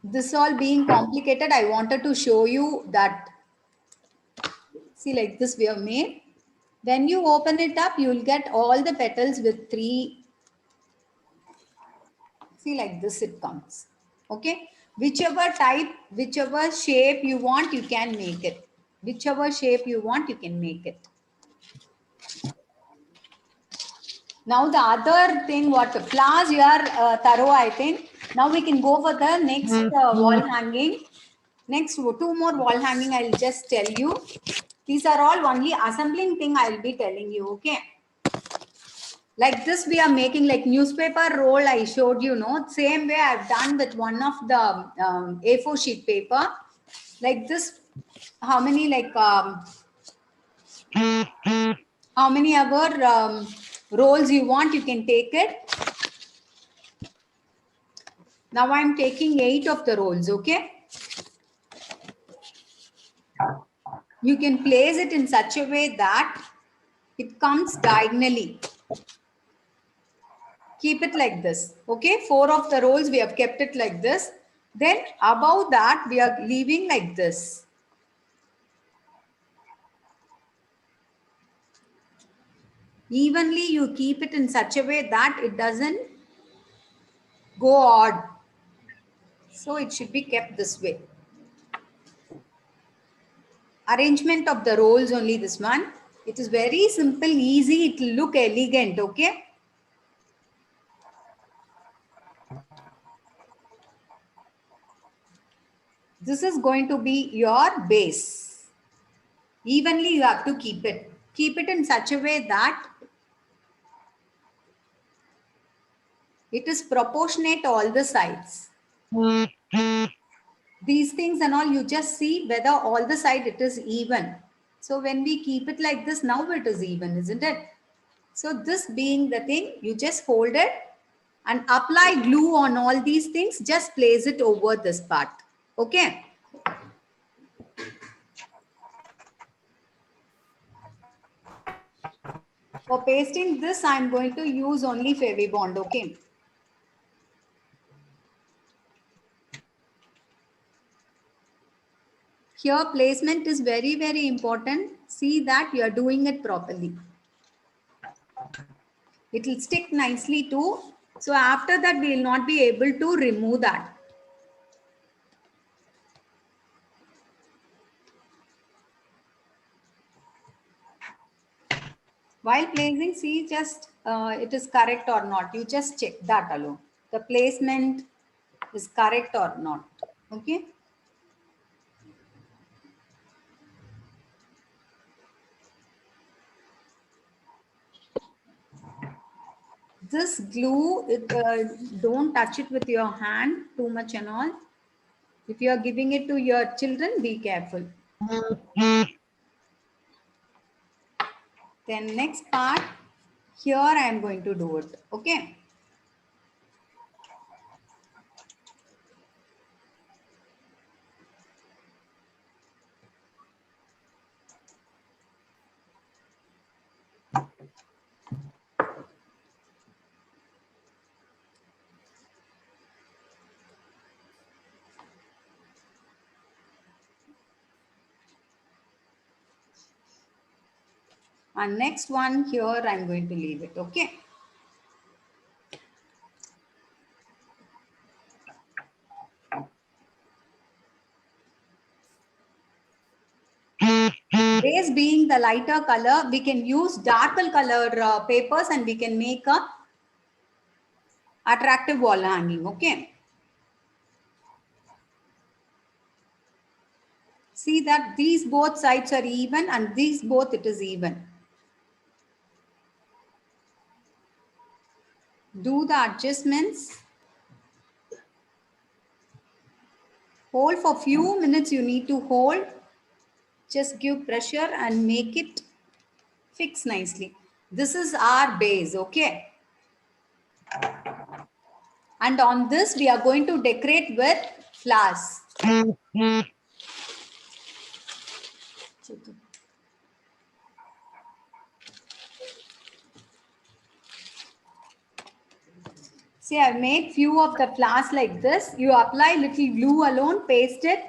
This all being complicated, I wanted to show you that. See, like this we have made. When you open it up, you will get all the petals with 3. See, like this it comes. Okay? Whichever type, whichever shape you want, you can make it. Whichever shape you want, you can make it. Now the other thing, what flowers you are thorough, I think. Now we can go for the next wall hanging. Next 2 more wall hanging, I'll just tell you. These are all only assembling thing I'll be telling you, okay? Like this we are making like newspaper roll I showed you, no? Same way I've done with one of the A4 sheet paper. Like this, how many like, how many ever rolls you want, you can take it. Now I'm taking 8 of the rolls, okay? You can place it in such a way that it comes diagonally. Keep it like this, okay? 4 of the rolls we have kept it like this. Then above that we are leaving like this. Evenly you keep it in such a way that it doesn't go odd. So it should be kept this way. Arrangement of the rolls only this one. It is very simple, easy, it will look elegant, okay? This is going to be your base. Evenly you have to keep it. Keep it in such a way that it is proportionate all the sides. These things and all, you just see whether all the side it is even. So when we keep it like this, now it is even, isn't it? So this being the thing, you just hold it and apply glue on all these things. Just place it over this part. Okay. For pasting this, I'm going to use only Fevibond. Okay. Here placement is very, very important. See that you are doing it properly. It will stick nicely too. So after that, we will not be able to remove that. While placing, see just it is correct or not. You just check that alone. The placement is correct or not. Okay. This glue, don't touch it with your hand too much and all. If you are giving it to your children, be careful. Then next part, here I am going to do it. Okay. And next one here, I'm going to leave it. Okay. Base being the lighter color, we can use darker color papers and we can make a attractive wall hanging. Okay. See that these both sides are even and these both it is even. Do the adjustments. Hold for few minutes, you need to hold. Just give pressure and make it fix nicely. This is our base, okay? And on this, we are going to decorate with flowers. See, I've made few of the flowers like this. You apply little glue alone, paste it.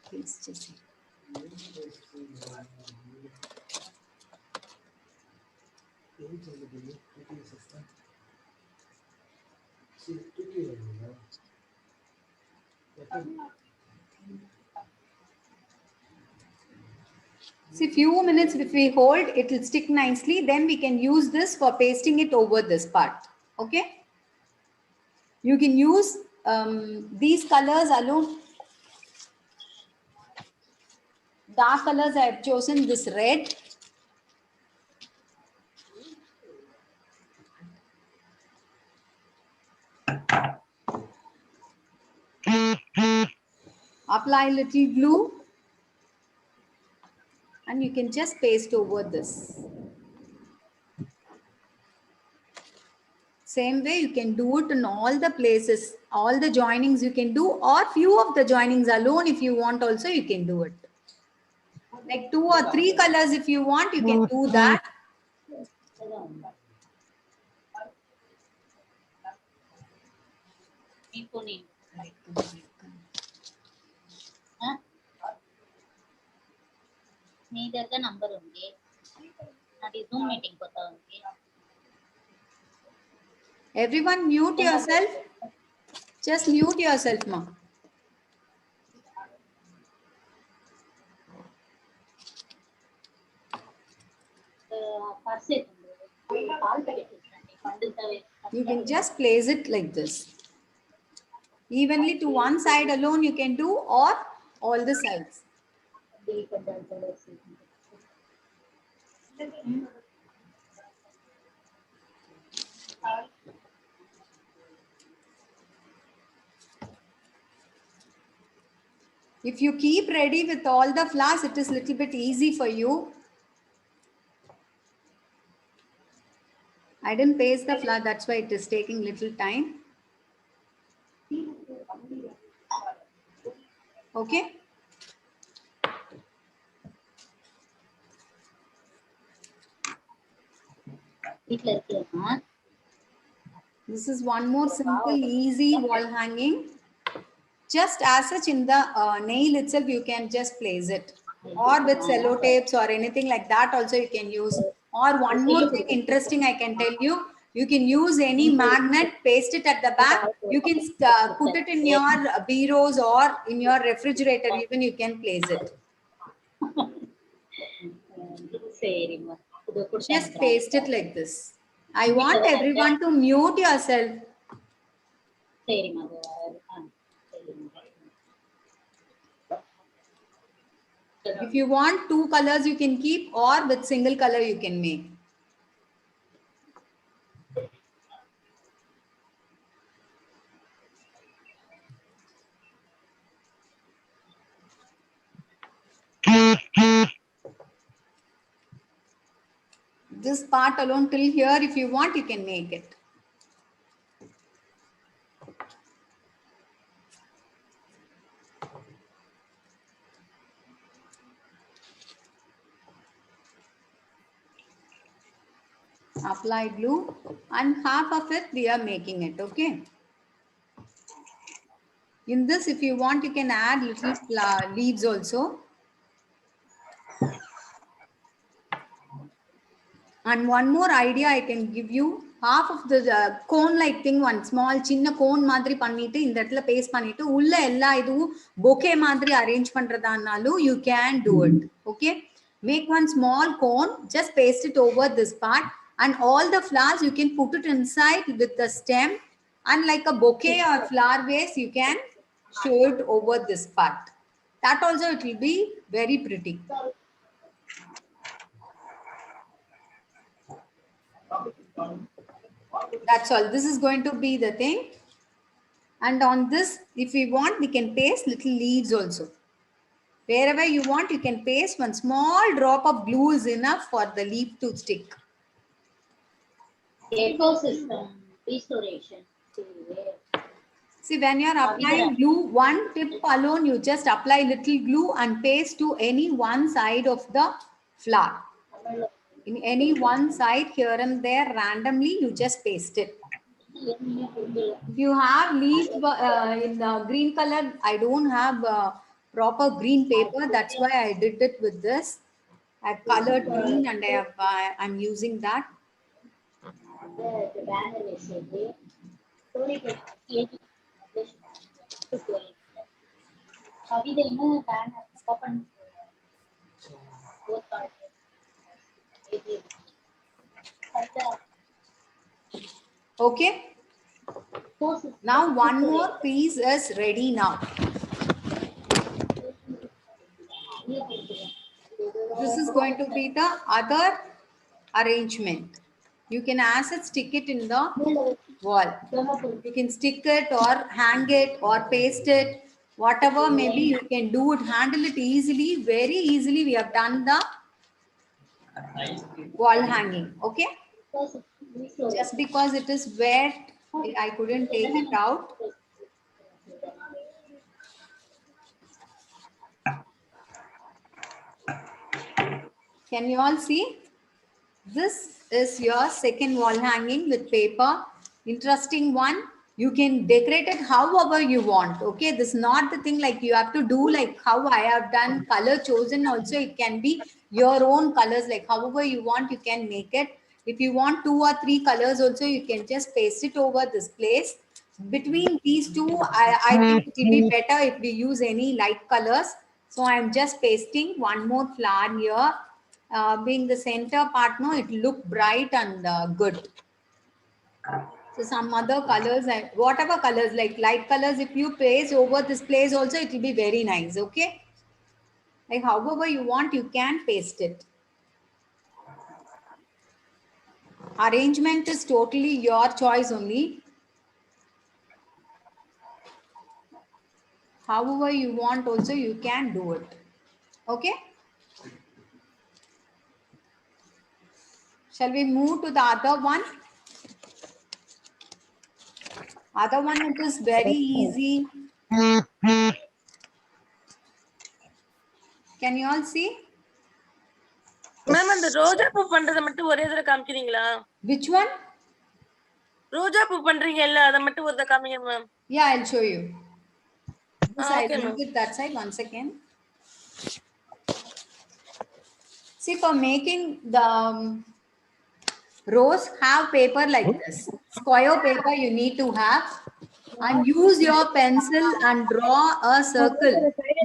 Please just see, few minutes if we hold, it will stick nicely. Then we can use this for pasting it over this part. Okay. You can use these colors alone. Dark colors I have chosen this red. Apply little glue. And you can just paste over this. Same way you can do it in all the places, all the joinings you can do, or few of the joinings alone if you want also you can do it. Like 2 or 3 colors if you want, you can do that. నీ దగ్గర number ఉంది నాది Zoom meeting పోతా ఉంది Everyone mute yourself. Just mute yourself, ma. Purse పాలు పెట్టేసండి పండుతావే You can just place it like this. Evenly to one side alone you can do, or all the sides. If you keep ready with all the flowers, it is little bit easy for you. I didn't paste the flower, that's why it is taking little time. Okay. This is one more simple, easy wall hanging. Just as such in the nail itself, you can just place it. Or with cello tapes or anything like that also you can use. Or one more thing interesting I can tell you, you can use any magnet, paste it at the back. You can put it in your bureaus or in your refrigerator, even you can place it. Just paste it like this. I want everyone to mute yourself. If you want 2 colors, you can keep, or with single color you can make. This part alone till here, if you want, you can make it. Apply glue and half of it we are making it, okay? In this, if you want, you can add little leaves also. And one more idea I can give you. Half of the cone like thing, one small chinna cone மாதிரி பண்ணிட்டு இந்த இடத்துல paste பண்ணிட்டு உள்ள எல்லா இதுவும் bouquet மாதிரி arrange பண்றதானாலும் you can do it. Okay, make one small cone, just paste it over this part, and all the flowers you can put it inside with the stem, and like a bouquet or flower vase you can show it over this part. That also it will be very pretty. That's all. This is going to be the thing. And on this, if we want, we can paste little leaves also. Wherever you want, you can paste one small drop of glue is enough for the leaf to stick. Ecosystem restoration. See, when you are applying glue, one tip alone, you just apply little glue and paste to any one side of the flower. In any one side here and there randomly, you just paste it. If you have leaf in green color, I don't have proper green paper. That's why I did it with this. I've colored green and I'm using that. Okay. Now one more piece is ready now. This is going to be the other arrangement. You can as it stick it in the wall. You can stick it or hang it or paste it. Whatever maybe you can do it, handle it easily, very easily. We have done the wall hanging. Okay. Just because it is wet, I couldn't take it out. Can you all see? This is your second wall hanging with paper. Interesting one. You can decorate it however you want. Okay, this is not the thing like you have to do like how I have done. Color chosen also, it can be your own colors, like however you want you can make it. If you want 2 or 3 colors also, you can just paste it over this place. Between these two, I think it will be better if we use any light colors. So I'm just pasting one more flower here. Being the center part, no, it look bright and good. So some other colors and whatever colors, like light colors, if you paste over this place also, it will be very nice. Okay, like however you want, you can paste it. Arrangement is totally your choice only. However you want also, you can do it. Okay, shall we move to the other one? Other one, it is very easy. Can you all see? Ma'am அந்த ரோஜா பூ பண்றத மட்டும் ஒரே தடவை காமிக்கிறீங்களா? Which one? ரோஜா பூ பண்றீங்கல்ல, அத மட்டும் ஒரு தடவை காமிங்க ma'am. Yeah, I'll show you. This I okay, did it that side. 1 second. See, for making the rose, have paper like this. Square paper you need to have, and use your pencil and draw a circle.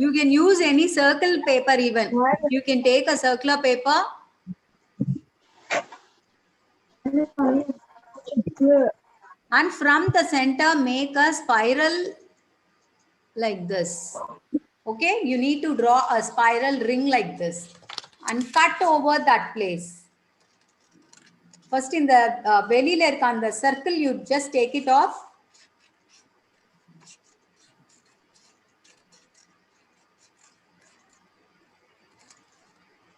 You can use any circle paper even. You can take a circular paper. And from the center, make a spiral like this. Okay, you need to draw a spiral ring like this and cut over that place. First in the belly layer, on the circle, you just take it off.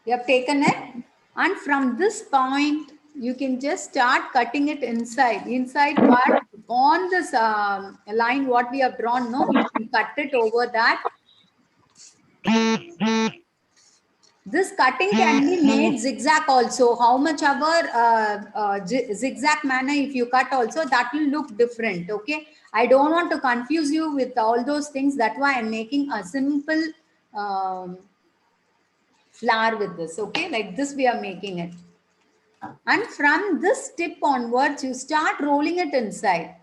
You have taken it, and from this point, you can just start cutting it inside part on this line what we have drawn. No, you can cut it over that. This cutting can be made zigzag also. How much zigzag manner if you cut also, that will look different. Okay. I don't want to confuse you with all those things. That's why I'm making a simple flower with this. Okay. Like this we are making it. And from this tip onwards, you start rolling it inside.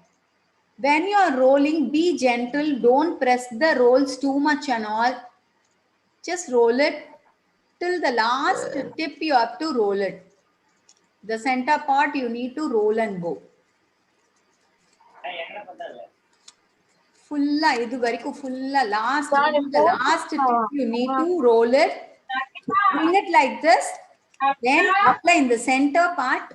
When you are rolling, be gentle. Don't press the rolls too much and all. Just roll it till the last tip. You have to roll it. The center part you need to roll and go. Full last tip you need to roll it. Bring it like this. Then apply in the center part.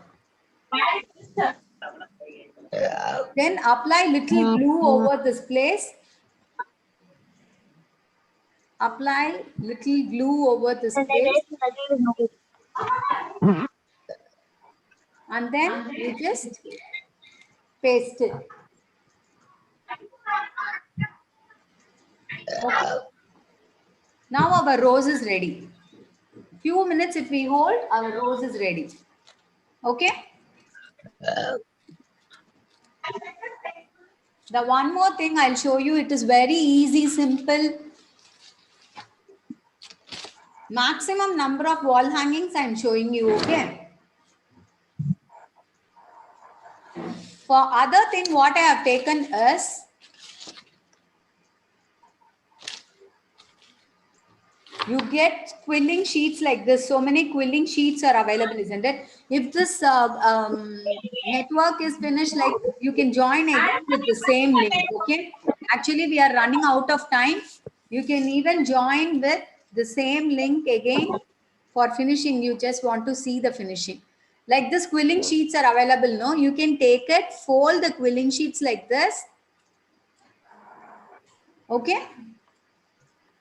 Then apply little glue over this place. Apply little glue over this place. And then you just paste it. Okay. Now our rose is ready. Few minutes if we hold, our rose is ready. Okay. The one more thing I'll show you. It is very easy, simple. Maximum number of wall hangings I'm showing you. Okay. For other thing, what I have taken is you get quilling sheets like this. So many quilling sheets are available, isn't it? If this network is finished, like you can join again with the same link. Okay. Actually, we are running out of time. You can even join with the same link again for finishing. You just want to see the finishing. Like this quilling sheets are available. No, you can take it, fold the quilling sheets like this. Okay.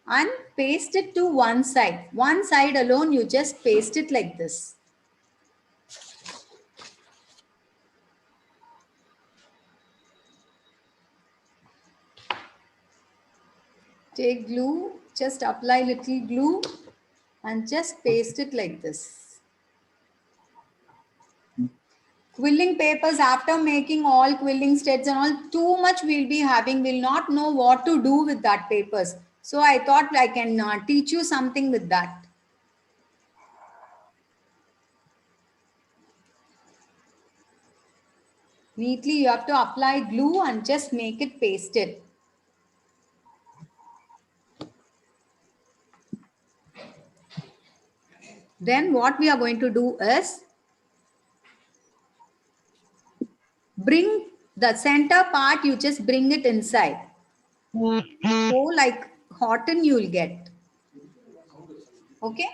And paste it to one side. One side alone, you just paste it like this. Take glue, just apply little glue and just paste it like this. Quilling papers, after making all quilling sets and all, too much we'll be having, we'll not know what to do with that papers. So I thought I can teach you something with that. Neatly, you have to apply glue and just make it pasted. Then what we are going to do is bring the center part, you just bring it inside. So like cotton you will get. Okay.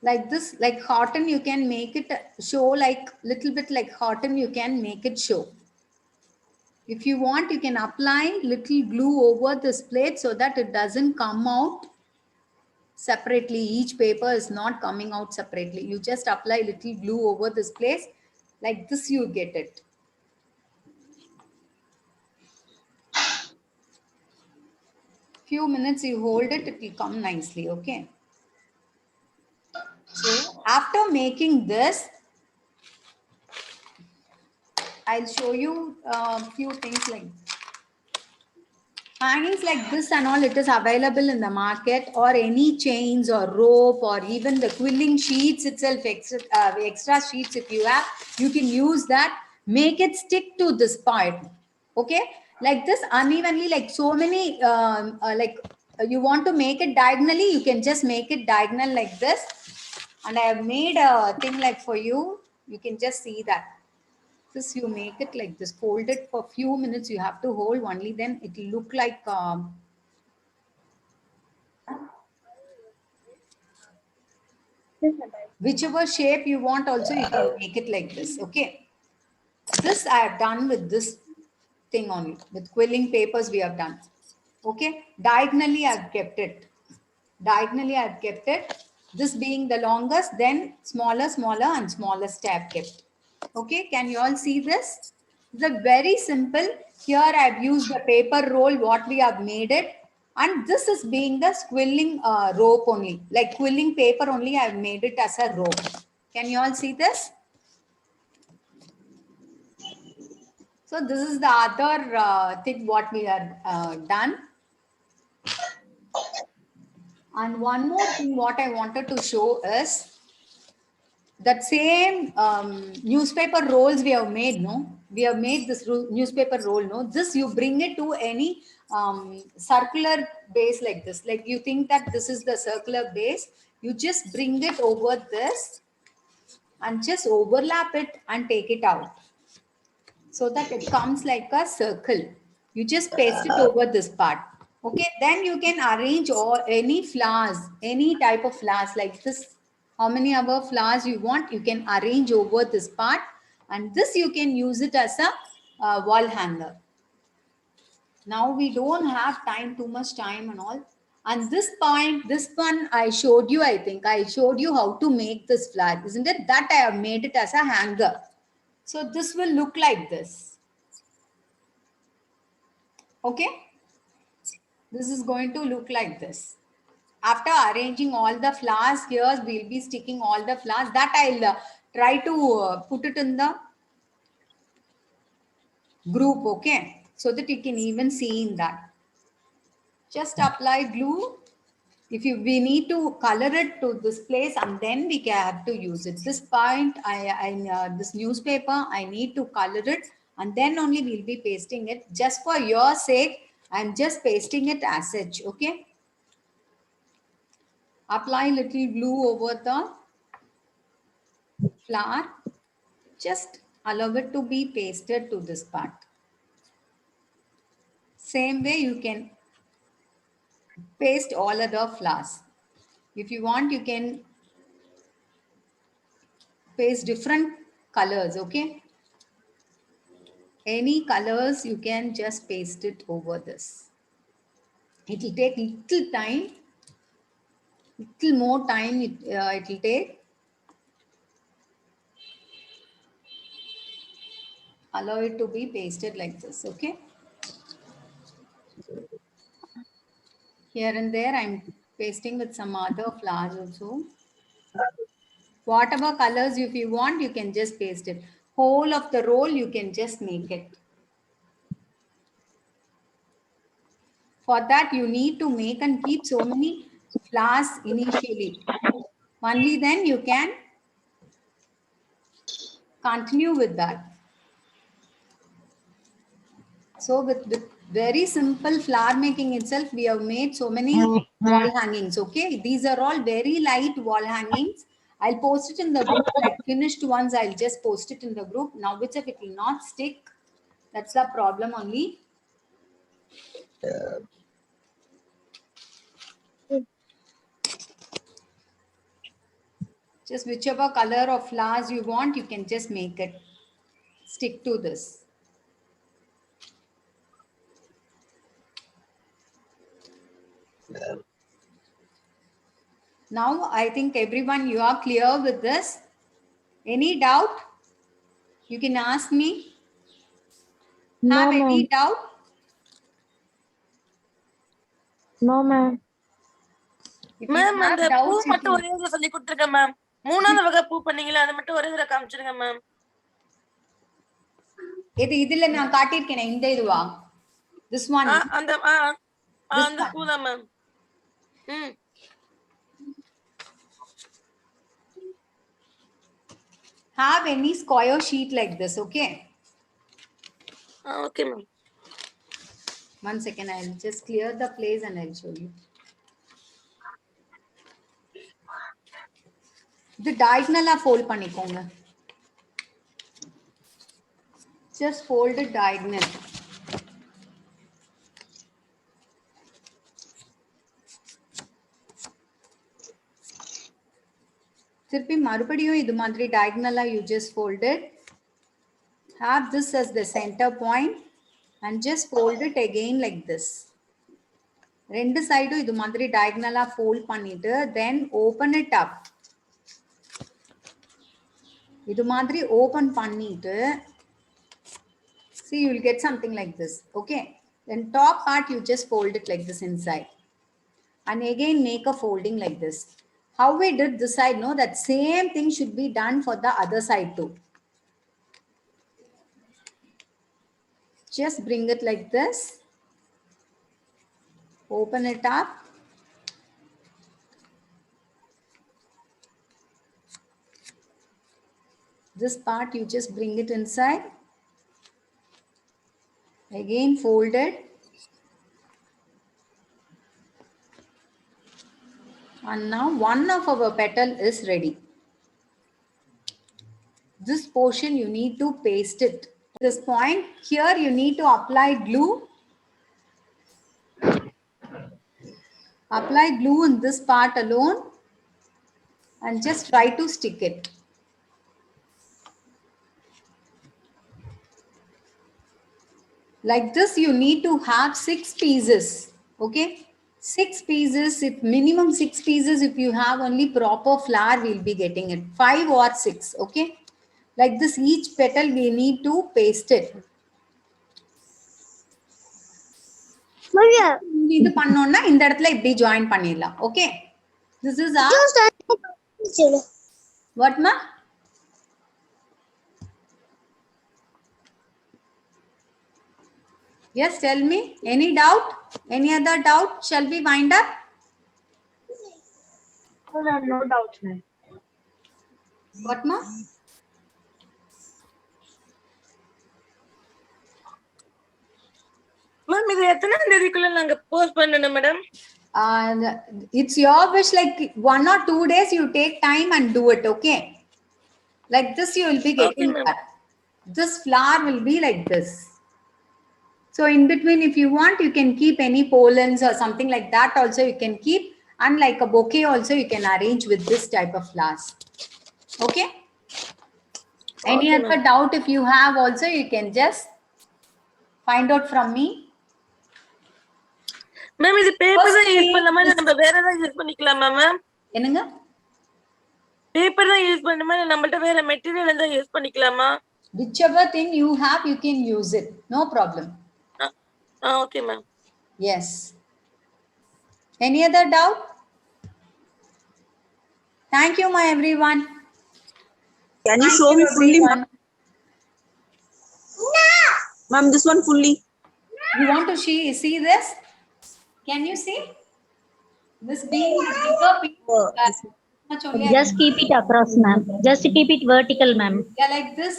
Like this, like cotton, you can make it show like little bit like cotton, you can make it show. If you want, you can apply little glue over this plate so that it doesn't come out separately. Each paper is not coming out separately. You just apply little glue over this place. Like this, you get it. Few minutes you hold it, it will come nicely. Okay. So after making this, I'll show you a few things like hangings like this and all. It is available in the market, or any chains or rope, or even the quilling sheets itself, extra sheets if you have, you can use that. Make it stick to this part. Okay, like this unevenly, like so many you want to make it diagonally, you can just make it diagonal like this. And I have made a thing like for you, you can just see that. This you make it like this, fold it for few minutes, you have to hold only, then it will look like whichever shape you want also, you can make it like this. Okay, this I have done with this thing only, with quilling papers we have done. Okay, diagonally I have kept it. Diagonally I have kept it. This being the longest, then smaller, smaller and smallest I have kept. Okay, can you all see this? It's a very simple. Here I've used the paper roll, what we have made it. And this is being the quilling rope only, like quilling paper only. I've made it as a rope. Can you all see this? So this is the other thing what we have done. And one more thing what I wanted to show is that same newspaper rolls we have made, no? We have made this newspaper roll, no? This you bring it to any circular base like this. Like you think that this is the circular base, you just bring it over this and just overlap it and take it out so that it comes like a circle. You just paste it over this part. Okay, then you can arrange or any flowers, any type of flowers like this. How many other flowers you want, you can arrange over this part, and this you can use it as a wall hanger. Now we don't have time, too much time and all. And this point, this one I showed you, I think I showed you how to make this flower, isn't it? That I have made it as a hanger. So this will look like this. Okay. This is going to look like this. After arranging all the flowers here, we'll be sticking all the flowers. That I'll try to put it in the group, okay? So that you can even see in that. Just apply glue. If we need to color it to this place, and then we can have to use it. This point, this newspaper, I need to color it, and then only we'll be pasting it. Just for your sake, I'm just pasting it as such, okay? Apply little glue over the flower. Just allow it to be pasted to this part. Same way you can paste all other flowers. If you want, you can paste different colors, okay? Any colors, you can just paste it over this. It will take little time, little more time it will take. Allow it to be pasted like this, okay? Here and there, I'm pasting with some other flowers also. Whatever colors, if you want, you can just paste it. Whole of the roll, you can just make it. For that, you need to make and keep so many flowers initially. Only then you can continue with that. So with very simple flower making itself, we have made so many wall hangings, okay? These are all very light wall hangings. I'll post it in the group, like finished ones, I'll just post it in the group. Now, which if it will not stick, that's the problem only. Just whichever color of flowers you want, you can just make it. Stick to this. Now, I think everyone, you are clear with this. Any doubt? You can ask me. Have any doubt? No, ma'am. If you ma'am have அந்த பூ doubts, you மட்டும் can- ஒரே இதுல சொல்லி கொடுத்துருக்கேன் ma'am. மூணாவது வகை பூ பண்ணீங்களா, அதை மட்டும் ஒரே இதுல காமிச்சிருங்க மேம். இதுல நான் காட்டியிருக்கேனே, இந்த இதுவா? This one. அந்த அந்த பூ தான் ma'am. Have any square sheet like this, okay? Okay ma'am. One second, I'll just clear the place and I'll show you. The diagonal fold பண்ணிக்கோங்க. Just fold it diagonal. திருப்பி மறுபடியும் இது மாதிரி diagonal you just fold it. Have this as the center point and just fold it again like this. ரெண்டு சைடும் இது மாதிரி diagonal fold பண்ணிட்டு then open it up. இது மாதிரி open பண்ணிட்டு See, you will get something like this. Okay. Then top part, you just fold it like this inside. And again, make a folding like this. How we did this side, no, that same thing should be done for the other side too. Just bring it like this. Open it up. This part, you just bring it inside. Again, fold it. And now one of our petal is ready. This portion you need to paste it. This point here you need to apply glue. Apply glue in this part alone and just try to stick it. Like this you need to have 6 pieces. Okay. 6 pieces, if minimum 6 pieces, if you have only proper flower, we'll be getting it. 5 or 6, okay? Like this, each petal we need to paste it. இது பண்ணோம்னா இந்த இடத்துல இப்படி join பண்ணிடலாம். Okay? This is our... What, ma? Yes, tell me. Any doubt? Any other doubt? Shall we wind up? No doubt, ma'am. What, ma? Ma'am இது எத்தனை தேதிக்குள்ள நாங்க போஸ்ட் பண்ணணும் madam? It's your wish. Like 1 or 2 days, you take time and do it. Okay. Like this, you will be getting that. This flower will be like this. So in between, if you want, you can keep any pollens or something like that also you can keep. And like a bouquet also you can arrange with this type of flowers. Okay? Any other doubt if you have also, you can just find out from me. Ma'am இது paper தான் use பண்ணலாமா இல்ல நம்ம வேற ஏதாவது use பண்ணிக்கலாமா ma'am? என்னங்க? Paper தான் யூஸ் பண்ணணுமா இல்ல நம்மள்ட்ட வேற மெட்டீரியல் இருந்தா யூஸ் பண்ணிக்கலாமா? Whichever thing you have, you can use it. No problem. Okay, ma'am. Yes. Any other doubt? Thank you, my everyone. Can you Thank show you, me fully, everyone. ma'am? This one fully. You want to see this? Can you see? This being the bigger piece. Much only Just keep it across, ma'am. Just keep it vertical, ma'am. Yeah, like this.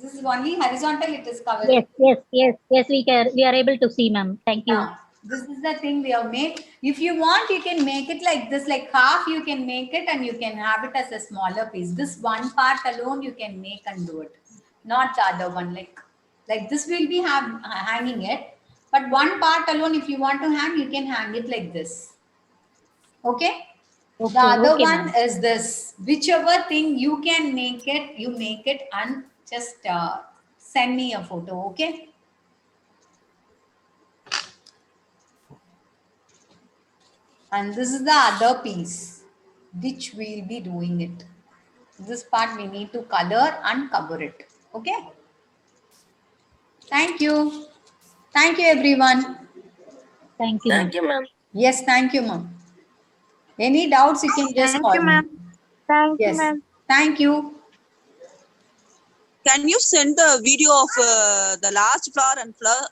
This is only horizontal, it is covered. Yes, we are able to see, ma'am. Thank you. Now, this is the thing we have made. If you want, you can make it like this, like half you can make it and you can have it as a smaller piece. This one part alone you can make and do it. Not the other one. Like this will be hanging it. But one part alone, if you want to hang, you can hang it like this. Okay? The other one is this. Whichever thing you can make it, you make it and just send me a photo. Okay? And this is the other piece which we will be doing it. This part we need to color and cover it. Okay? Thank you. Thank you, everyone. Thank you, ma'am. Thank you, ma'am. Yes, thank you, ma'am. Any doubts, you can just call me. Thank Yes. Thank you. Can you send the video of the last flower and flower?